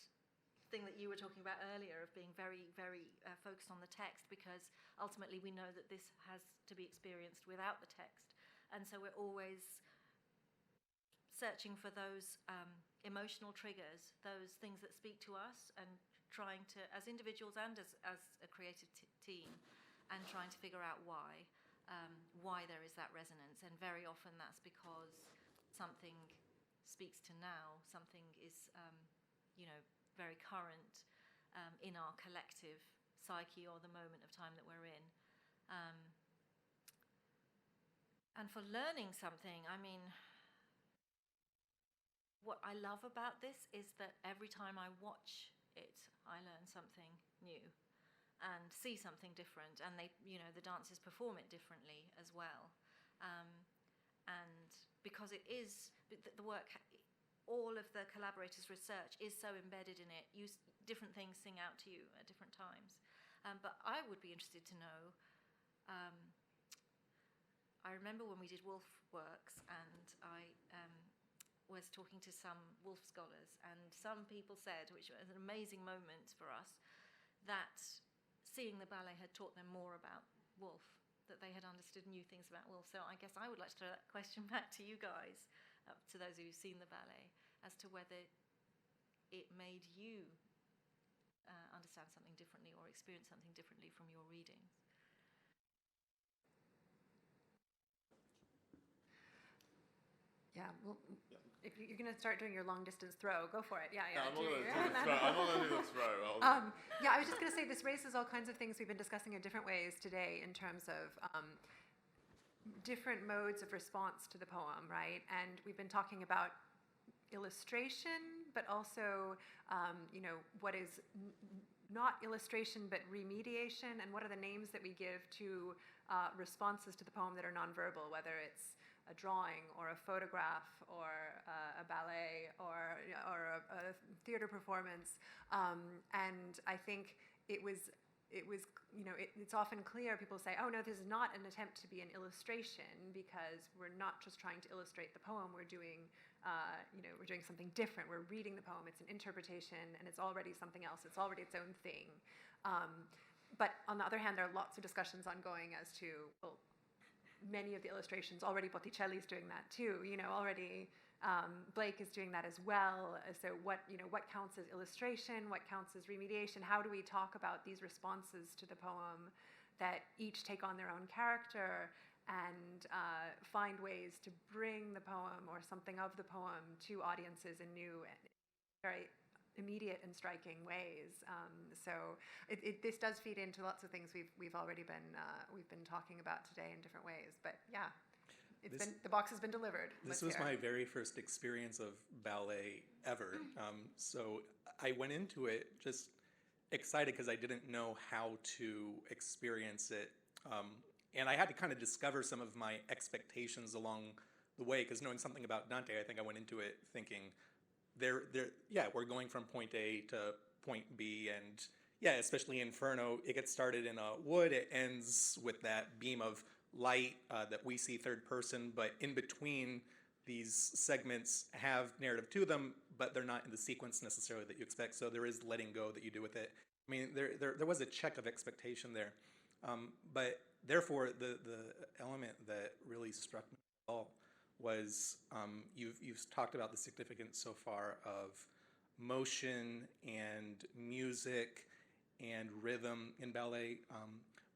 thing that you were talking about earlier, of being very, very focused on the text, because ultimately we know that this has to be experienced without the text. And so we're always searching for those emotional triggers, those things that speak to us, and trying to, as individuals and as a creative team, and trying to figure out why there is that resonance. And very often that's because something speaks to now, something is, very current in our collective psyche or the moment of time that we're in. And for learning something, I mean, what I love about this is that every time I watch it, I learn something new and see something different, and the dancers perform it differently as well. And because it is the work, all of the collaborators' research is so embedded in it. Different things sing out to you at different times. But I would be interested to know. I remember when we did Wolf Works, and I was talking to some Wolf scholars, and some people said, which was an amazing moment for us, that seeing the ballet had taught them more about Wolf, that they had understood new things about Wolf. So I guess I would like to throw that question back to you guys, to those who've seen the ballet, as to whether it made you understand something differently or experience something differently from your readings. Yeah, well, if you're going to start doing your long distance throw, go for it. Yeah. I'm not going to do the throw. I'm not going to do the throw. Yeah, I was just going to say this raises all kinds of things we've been discussing in different ways today, in terms of different modes of response to the poem, right? And we've been talking about illustration, but also, what is not illustration but remediation, and what are the names that we give to responses to the poem that are nonverbal, whether it's a drawing or a photograph or a ballet or a theater performance. And I think it's often clear, people say, oh no, this is not an attempt to be an illustration, because we're not just trying to illustrate the poem, we're doing something different. We're reading the poem, it's an interpretation, and it's already something else, it's already its own thing. But on the other hand, there are lots of discussions ongoing as to, well, many of the illustrations, already Botticelli's doing that too, already Blake is doing that as well. So what counts as illustration, what counts as remediation? How do we talk about these responses to the poem that each take on their own character, and find ways to bring the poem or something of the poem to audiences in new and very immediate and striking ways. So this does feed into lots of things we've already been talking about today in different ways. But yeah, the box has been delivered. This was my very first experience of ballet ever. So I went into it just excited because I didn't know how to experience it. And I had to kind of discover some of my expectations along the way, because knowing something about Dante, I think I went into it thinking, we're going from point A to point B, and yeah, especially Inferno, it gets started in a wood, it ends with that beam of light that we see third person, but in between these segments have narrative to them, but they're not in the sequence necessarily that you expect, so there is letting go that you do with it. I mean, there was a check of expectation there, but therefore the element that really struck me all was you've talked about the significance so far of motion and music and rhythm in ballet,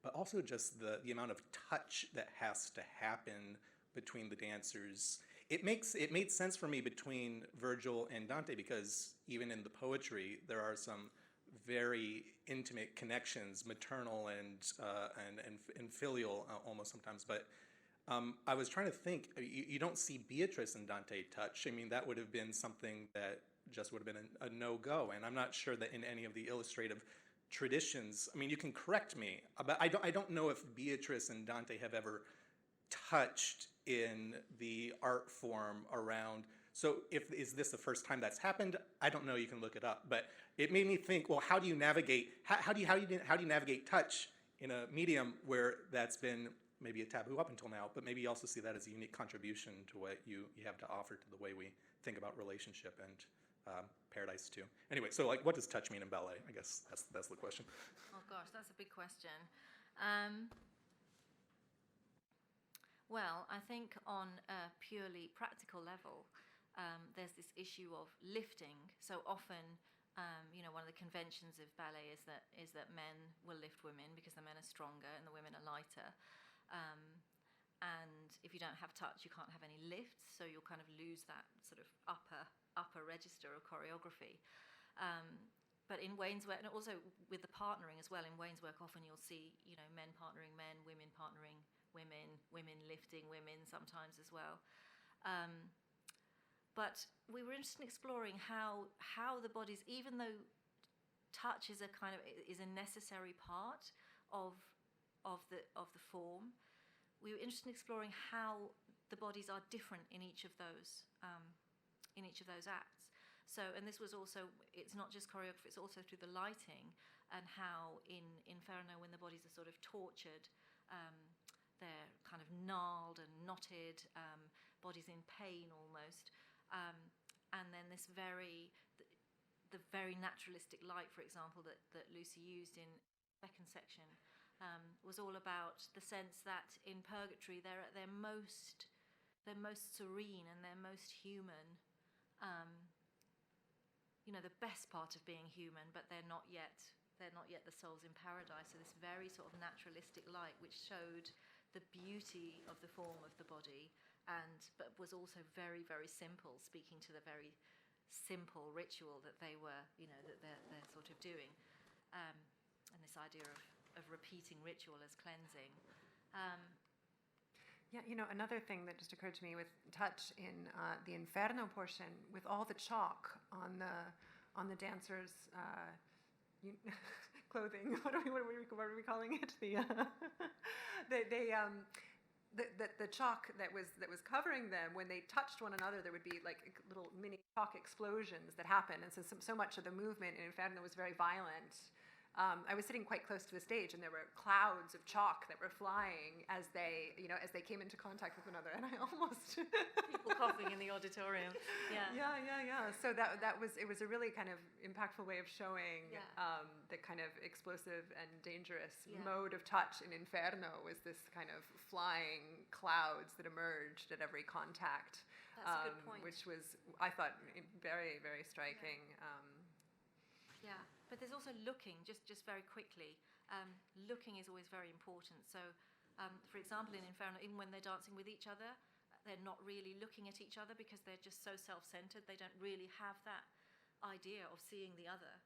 but also just the amount of touch that has to happen between the dancers. It made sense for me between Virgil and Dante, because even in the poetry there are some very intimate connections, maternal and filial almost sometimes. But I was trying to think. You don't see Beatrice and Dante touch. I mean, that would have been something that just would have been a no-go. And I'm not sure that in any of the illustrative traditions. I mean, you can correct me, but I don't know if Beatrice and Dante have ever touched in the art form around. So is this the first time that's happened? I don't know. You can look it up. But it made me think. Well, how do you navigate? How do you navigate touch in a medium where that's been maybe a taboo up until now? But maybe you also see that as a unique contribution to what you have to offer to the way we think about relationship and Paradise too. Anyway, so like, what does touch mean in ballet? I guess that's the question. Oh gosh, that's a big question. Well, I think on a purely practical level, there's this issue of lifting. So often, one of the conventions of ballet is that men will lift women because the men are stronger and the women are lighter. And if you don't have touch, you can't have any lifts, so you'll kind of lose that sort of upper register of choreography. But in Wayne's work, and also with the partnering as well, in Wayne's work often you'll see, men partnering men, women partnering women lifting women sometimes as well. But we were interested in exploring how the bodies, even though touch is a necessary part of the form, we were interested in exploring how the bodies are different in each of those acts. So, and this was also, it's not just choreography, it's also through the lighting, and how in Inferno, when the bodies are sort of tortured, they're kind of gnarled and knotted, bodies in pain almost, and then the very naturalistic light, for example, that Lucy used in the second section, was all about the sense that in Purgatory they're at their most serene and their most human. The best part of being human, but they're not yet the souls in paradise. So this very sort of naturalistic light, which showed the beauty of the form of the body, but was also very, very simple, speaking to the very simple ritual that they were, that they're sort of doing, and this idea of repeating ritual as cleansing. Another thing that just occurred to me with touch in the Inferno portion, with all the chalk on the dancers' clothing. What are we calling it? The chalk that was covering them, when they touched one another, there would be like little mini chalk explosions that happened, and so much of the movement in Inferno was very violent. I was sitting quite close to the stage, and there were clouds of chalk that were flying as they came into contact with one another, and I almost people coughing in the auditorium. Yeah. So it was a really kind of impactful way of showing the kind of explosive and dangerous mode of touch in Inferno, was this kind of flying clouds that emerged at every contact. That's a good point. Which was, I thought, very, very striking. But there's also looking, just very quickly. Looking is always very important. So, for example, in Inferno, even when they're dancing with each other, they're not really looking at each other because they're just so self-centered. They don't really have that idea of seeing the other.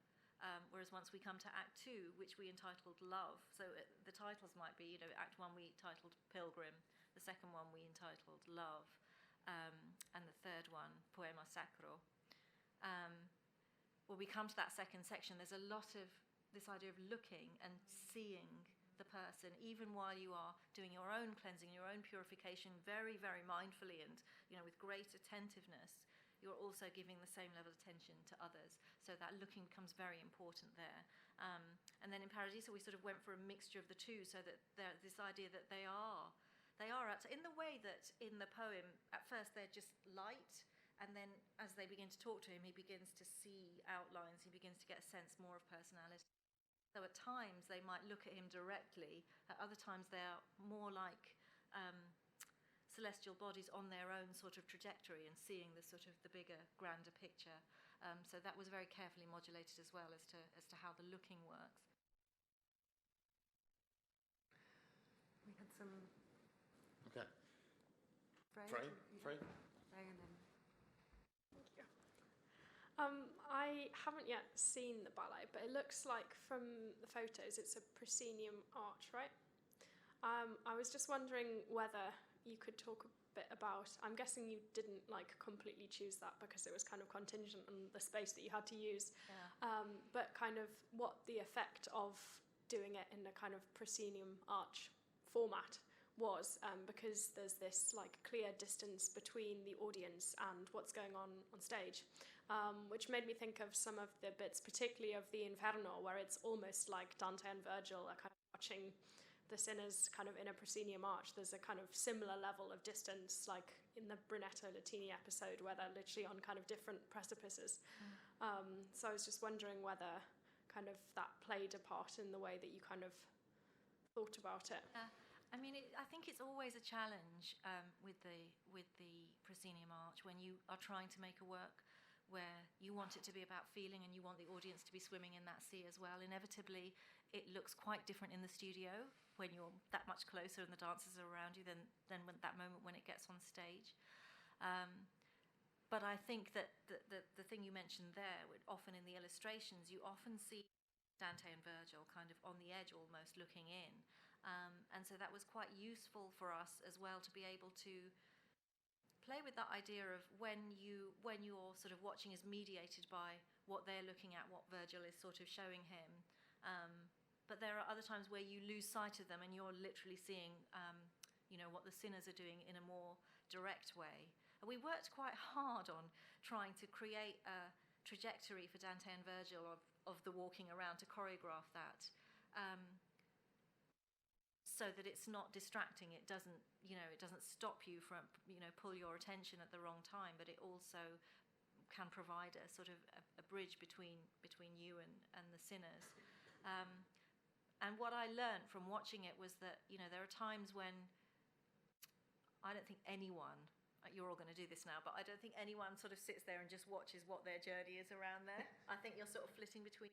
Whereas once we come to Act 2, which we entitled Love, so the titles might be, Act 1 we titled Pilgrim, the second one we entitled Love, and the third one, Poema Sacro. When we come to that second section, there's a lot of this idea of looking and seeing the person, even while you are doing your own cleansing, your own purification, very, very mindfully and with great attentiveness. You're also giving the same level of attention to others. So that looking becomes very important there. And then in Paradiso, we sort of went for a mixture of the two, so that there's this idea that they are outside, in the way that in the poem, at first they're just light. And then as they begin to talk to him, he begins to see outlines, he begins to get a sense more of personality. So at times they might look at him directly, at other times they're more like celestial bodies on their own sort of trajectory and seeing the sort of the bigger, grander picture. So that was very carefully modulated as well as to how the looking works. We had some. Okay. Frey, Frey? Frey, and then. I haven't yet seen the ballet, but it looks like from the photos it's a proscenium arch, right? I was just wondering whether you could talk a bit about, I'm guessing you didn't like completely choose that because it was kind of contingent on the space that you had to use, but kind of what the effect of doing it in a kind of proscenium arch format was, because there's this like clear distance between the audience and what's going on stage, which made me think of some of the bits, particularly of the Inferno, where it's almost like Dante and Virgil are kind of watching the sinners kind of in a proscenium arch. There's a kind of similar level of distance, like in the Brunetto Latini episode, where they're literally on kind of different precipices. So I was just wondering whether kind of that played a part in the way that you kind of thought about it. I mean, I think it's always a challenge with the proscenium arch when you are trying to make a work where you want it to be about feeling and you want the audience to be swimming in that sea as well. Inevitably, it looks quite different in the studio when you're that much closer and the dancers are around you than when that moment when it gets on stage. But I think that the thing you mentioned there, often in the illustrations, you often see Dante and Virgil kind of on the edge almost looking in. And so that was quite useful for us as well to be able to play with that idea of when you're sort of watching is mediated by what they're looking at, what Virgil is sort of showing him. But there are other times where you lose sight of them and you're literally seeing, what the sinners are doing in a more direct way. And we worked quite hard on trying to create a trajectory for Dante and Virgil of the walking around to choreograph that. So that it's not distracting, it doesn't stop you from, pull your attention at the wrong time, but it also can provide a sort of a bridge between you and the sinners. And what I learned from watching it was that, there are times when I don't think anyone, you're all going to do this now, but I don't think anyone sort of sits there and just watches what their journey is around there. I think you're sort of flitting between.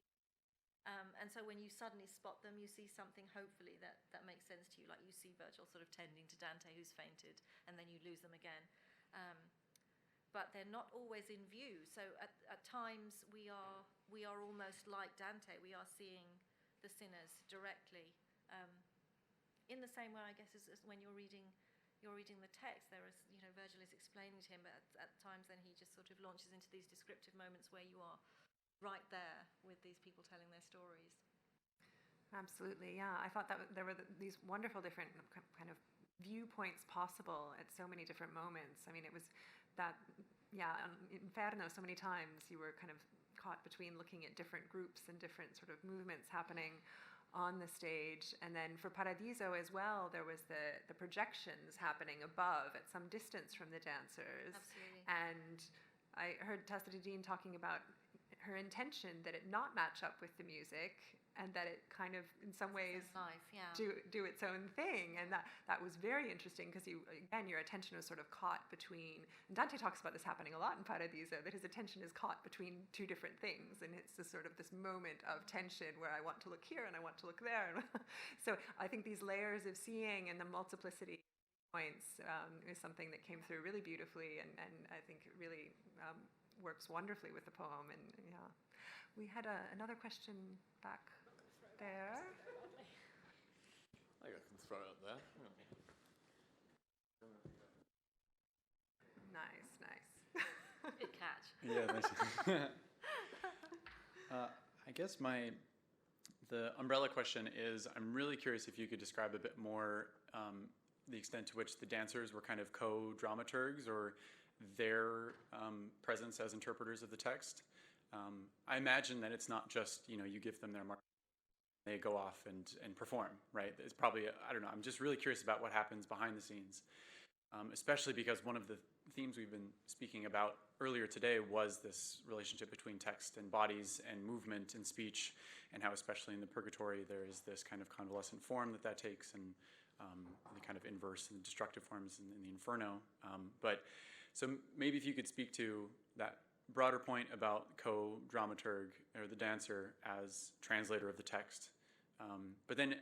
And so when you suddenly spot them, you see something hopefully that makes sense to you, like you see Virgil sort of tending to Dante who's fainted, and then you lose them again. But they're not always in view. So at times we are almost like Dante. We are seeing the sinners directly, in the same way, I guess, as when you're reading the text. There is, Virgil is explaining to him, but at times then he just sort of launches into these descriptive moments where you are right there with these people telling their stories. Absolutely, yeah. I thought that there were these wonderful different kind of viewpoints possible at so many different moments. I mean, it was that, Inferno, so many times you were kind of caught between looking at different groups and different sort of movements happening on the stage. And then for Paradiso as well, there was the projections happening above at some distance from the dancers. Absolutely. And I heard Tessa Didine talking about her intention that it not match up with the music and that it kind of in some ways do its own thing, and that was very interesting because your attention was sort of caught between, and Dante talks about this happening a lot in Paradiso, that his attention is caught between two different things, and it's this sort of this moment of tension where I want to look here and I want to look there. So I think these layers of seeing and the multiplicity points is something that came through really beautifully, and I think it really works wonderfly with the poem. And we had another question back there. I can throw it up there. Nice. Good catch. Yeah, thanks. I guess the umbrella question is, I'm really curious if you could describe a bit more the extent to which the dancers were kind of co-dramaturgs or their presence as interpreters of the text. I imagine that it's not just, you give them their mark, they go off and perform, right? It's probably, I don't know, I'm just really curious about what happens behind the scenes, especially because one of the themes we've been speaking about earlier today was this relationship between text and bodies and movement and speech, and how especially in the Purgatorio there is this kind of convalescent form that takes, and the kind of inverse and destructive forms in the Inferno. So maybe if you could speak to that broader point about co-dramaturg or the dancer as translator of the text. But then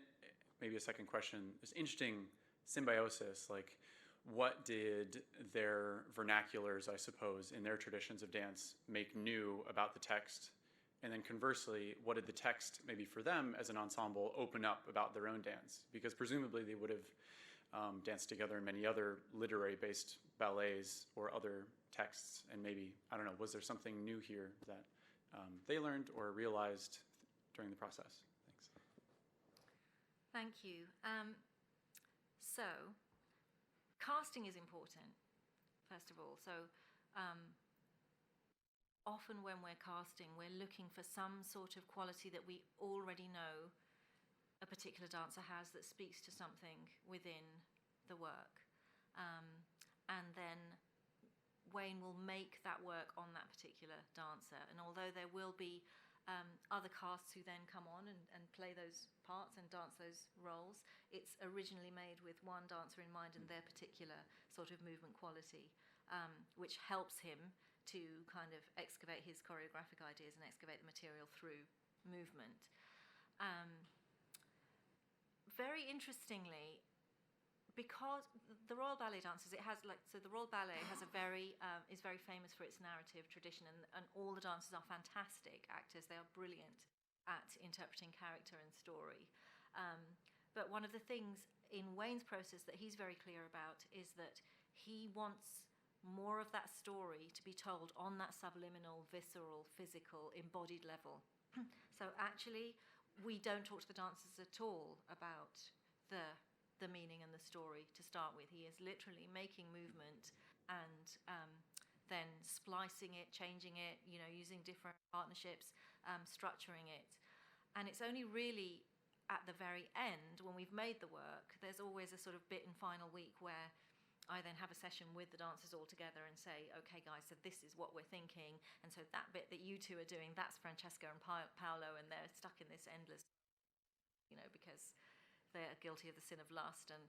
maybe a second question, this interesting symbiosis, like what did their vernaculars, I suppose, in their traditions of dance make new about the text? And then conversely, what did the text, maybe for them as an ensemble, open up about their own dance? Because presumably they would have danced together in many other literary-based ballets or other texts, and maybe, I don't know, was there something new here that they learned or realized during the process? Thanks. Thank you. So, casting is important, first of all. So, often when we're casting, we're looking for some sort of quality that we already know a particular dancer has that speaks to something within the work. And then Wayne will make that work on that particular dancer. And although there will be other casts who then come on and play those parts and dance those roles, it's originally made with one dancer in mind and their particular sort of movement quality, which helps him to kind of excavate his choreographic ideas and excavate the material through movement. Very interestingly, because the Royal Ballet dancers, the Royal Ballet has a is very famous for its narrative tradition, and all the dancers are fantastic actors. They are brilliant at interpreting character and story. But one of the things in Wayne's process that he's very clear about is that he wants more of that story to be told on that subliminal, visceral, physical, embodied level. So actually, we don't talk to the dancers at all about the meaning and the story to start with. He is literally making movement and then splicing it, changing it, using different partnerships, structuring it. And it's only really at the very end, when we've made the work, there's always a sort of bit and final week where I then have a session with the dancers all together and say, okay guys, so this is what we're thinking, and so that bit that you two are doing, that's Francesca and Paolo, and they're stuck in this endless, because they're guilty of the sin of lust, and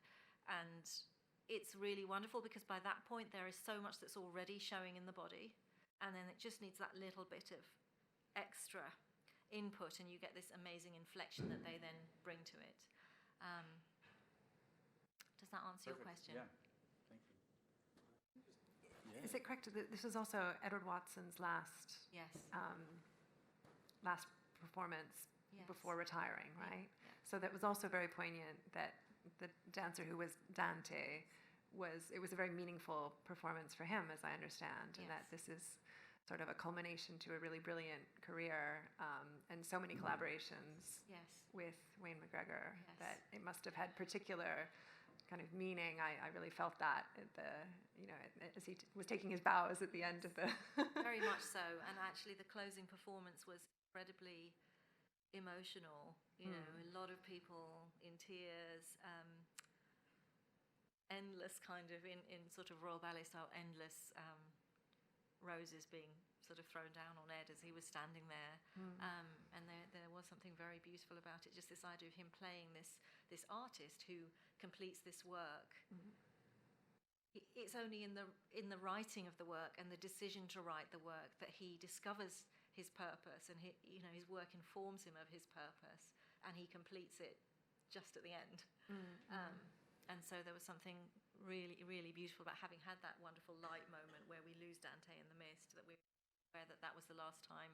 it's really wonderful because by that point there is so much that's already showing in the body, and then it just needs that little bit of extra input, and you get this amazing inflection that they then bring to it. Does that answer your question? Yeah. Thank you. Yeah. Is it correct that this was also Edward Watson's last performance before retiring, right? Yeah. So that was also very poignant that the dancer who was Dante it was a very meaningful performance for him, as I understand, and that this is sort of a culmination to a really brilliant career and so many collaborations with Wayne McGregor that it must have had particular kind of meaning. I really felt that as he was taking his bows at the end of the Very much so, and actually the closing performance was incredibly emotional. A lot of people in tears, endless kind of in sort of Royal Ballet style, endless roses being sort of thrown down on Ed as he was standing there, and there was something very beautiful about it. Just this idea of him playing this artist who completes this work. It's only in the writing of the work and the decision to write the work that he discovers his purpose, and his work informs him of his purpose, and he completes it just at the end. And so there was something really, really beautiful about having had that wonderful light moment where we lose Dante in the mist, that we were aware that was the last time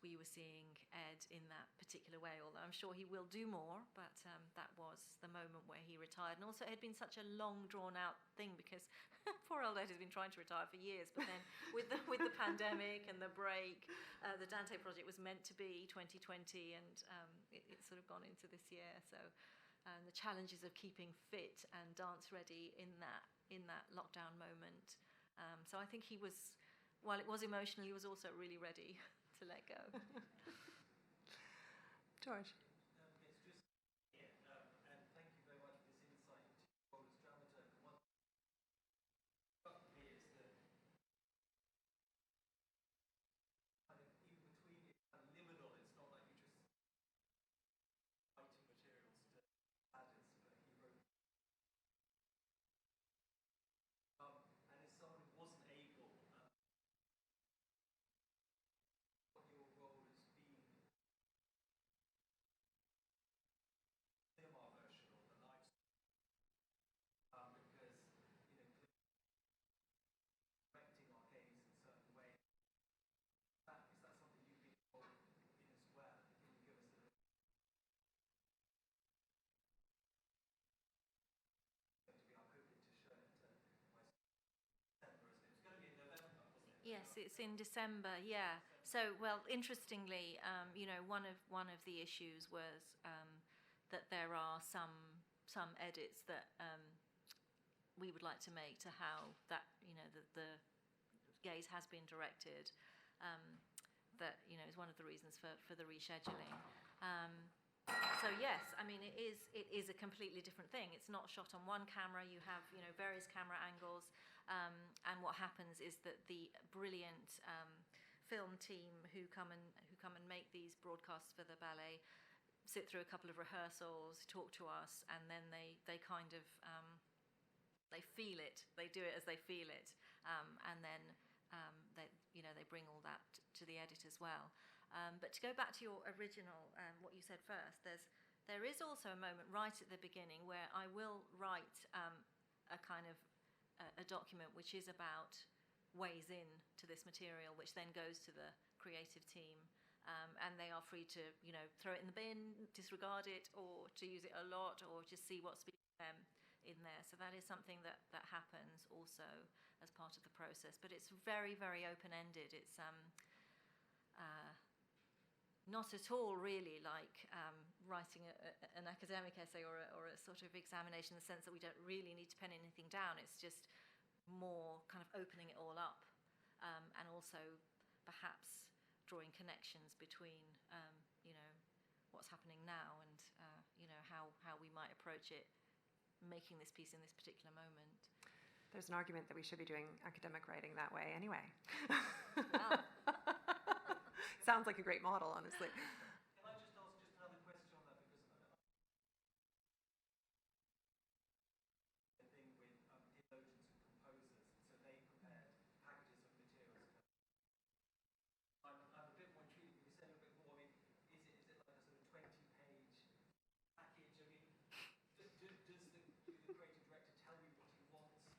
we were seeing Ed in that particular way, although I'm sure he will do more, but that was the moment where he retired. And also it had been such a long drawn out thing because poor old Ed has been trying to retire for years, but then with the pandemic and the break, the Dante Project was meant to be 2020, and it's sort of gone into this year. So the challenges of keeping fit and dance ready in that lockdown moment. So I think he was, while it was emotional, he was also really ready to let go. George. And thank you very much for this insight into your role as dramaturg. And what struck me is that kind of even between it, kind of liminal. It's not like you just writing materials to artists, but he wrote Yes, it's in December. Yeah. So, well, interestingly, one of the issues was that there are some edits that we would like to make to how that the gaze has been directed. That is one of the reasons for the rescheduling. So yes, I mean it is a completely different thing. It's not shot on one camera. You have various camera angles. And what happens is that the brilliant film team who come and make these broadcasts for the ballet sit through a couple of rehearsals, talk to us, and then they kind of they feel it. They do it as they feel it, and then they bring all that to the edit as well. But to go back to your original, what you said first, there is also a moment right at the beginning where I will write a kind of a document which is about ways in to this material, which then goes to the creative team, and they are free to throw it in the bin, disregard it, or to use it a lot, or just see what speaks to them in there. So that is something that happens also as part of the process, but it's very, very open-ended. It's not at all really like writing an academic essay or a sort of examination, in the sense that we don't really need to pen anything down. It's just more kind of opening it all up, and also perhaps drawing connections between what's happening now and how we might approach it, making this piece in this particular moment. There's an argument that we should be doing academic writing that way anyway. Wow. Sounds like a great model, honestly. Can I just ask just another question on that? Because thing with theologians and composers, so they prepared packages of materials. I'm a bit more intrigued. Can you say a little bit more? I mean, is it like a sort of 20-page package? I mean, does the creative director tell you what he wants?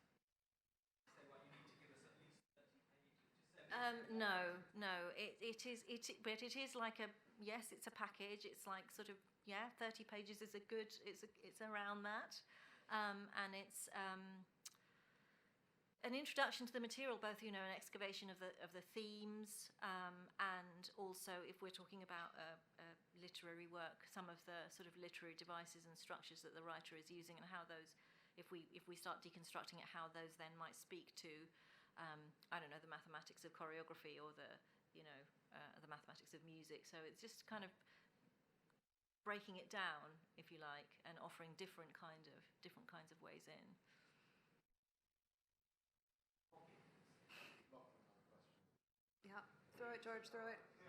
Say, well, you need to give us at least 30 pages. Just say No. But it is like yes, it's a package. It's like sort of 30 pages is a good. It's around that, and it's an introduction to the material, both an excavation of the themes, and also if we're talking about literary work, some of the sort of literary devices and structures that the writer is using, and how those, if we start deconstructing it, how those then might speak to I don't know, the mathematics of choreography, or the mathematics of music. So it's just kind of breaking it down, if you like, and offering different kinds of ways in. Yeah, throw it, George, throw it. I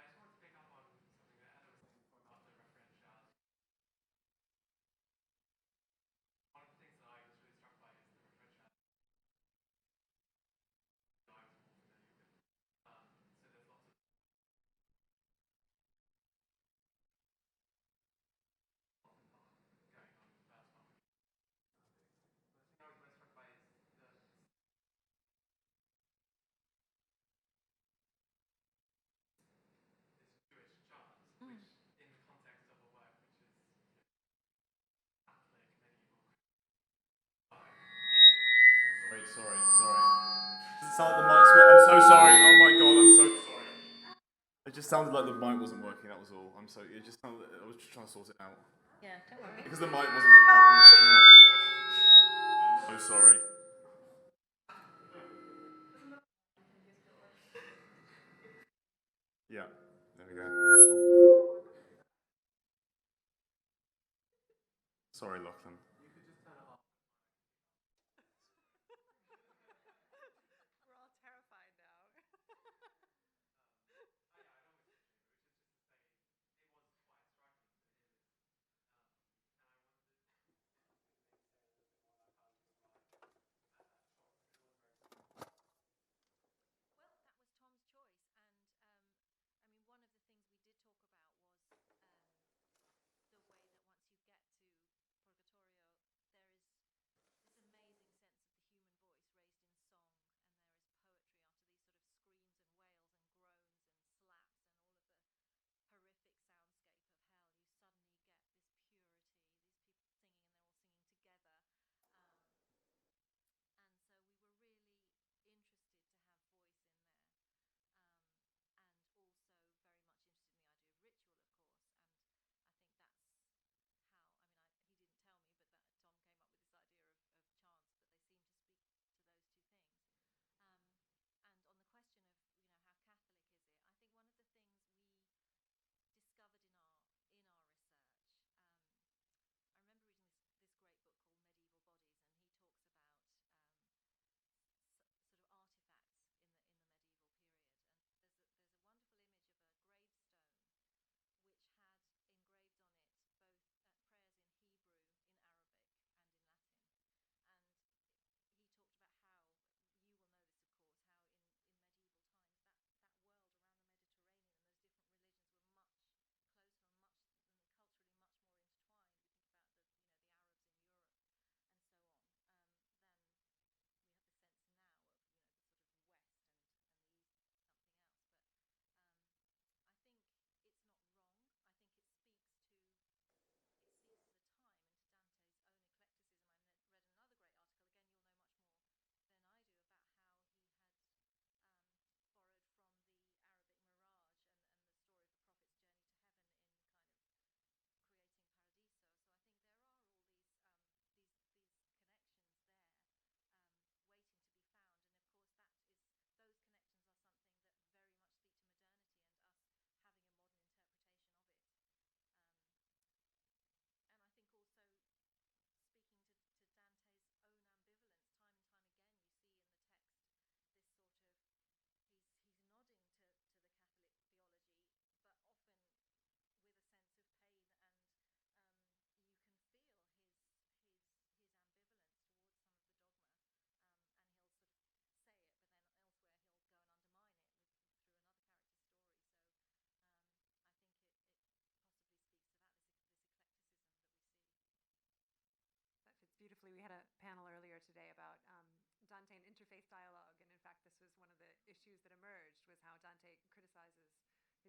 just wanted to pick up on something that Heather was saying before about the referentiality. One of the things that I was really struck by is the referentiality that I was more familiar with. So there's lots of going on in the first one. The thing I was most struck by is the this Jewish chant, which in the context of a work which is Catholic, medieval, Sorry. Does it sound like the mic's I'm so sorry. Oh my god, I'm so sorry. It just sounded like the mic wasn't working, that was all. It just sounded, I was just trying to sort it out. Yeah, don't worry. Because the mic wasn't working. I'm so sorry. Yeah, there we go. Sorry, Lachlan. We're all terrified now. Well, that was Tom's choice, and I mean, one of the things we did talk about was the way that once you get to Purgatorio,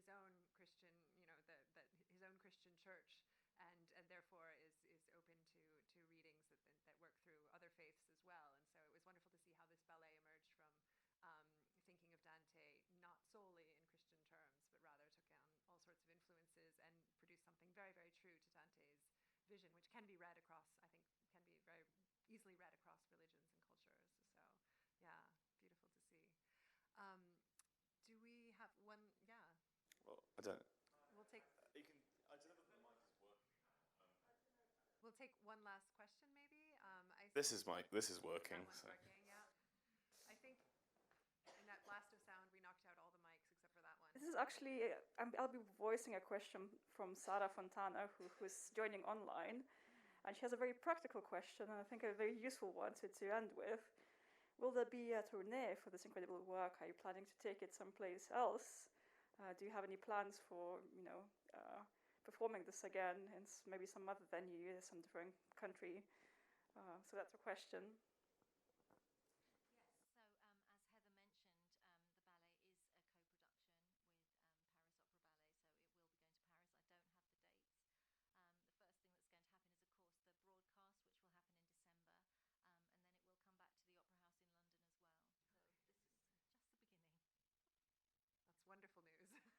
his own Christian, his own Christian church, and therefore is open to readings that work through other faiths as well. And so it was wonderful to see how this ballet emerged from thinking of Dante not solely in Christian terms, but rather took on all sorts of influences and produced something very, very true to Dante's vision, which can be read across, I think, can be very easily read across religions and cultures. So, yeah, beautiful to see. Do we have one? Yeah. Well, I don't. We'll take. You can. I don't know if the mic is working. We'll take one last question, maybe. This is working. That one's So. working. Yeah. I think in that blast of sound, we knocked out all the mics except for that one. This is actually, I'll be voicing a question from Sara Fontana, who's joining online. And she has a very practical question, and I think a very useful one to end with. Will there be a tournée for this incredible work? Are you planning to take it someplace else? Do you have any plans for, performing this again in maybe some other venue, some different country? So that's a question. Yes, so as Heather mentioned, the ballet is a co-production with Paris Opera Ballet, so it will be going to Paris. I don't have the dates. The first thing that's going to happen is, of course, the broadcast, which will happen in December, and then it will come back to the Opera House in London as well. So this is just the beginning. That's wonderful news.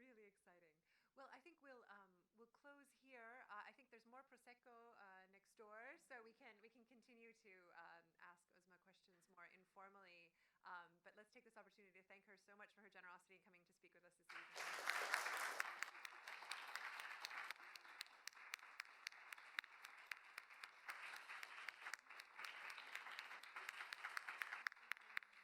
Really exciting. Well, I think we'll close here. I think there's more prosecco next door, so we can continue to ask Uzma questions more informally. But let's take this opportunity to thank her so much for her generosity in coming to speak with us this evening.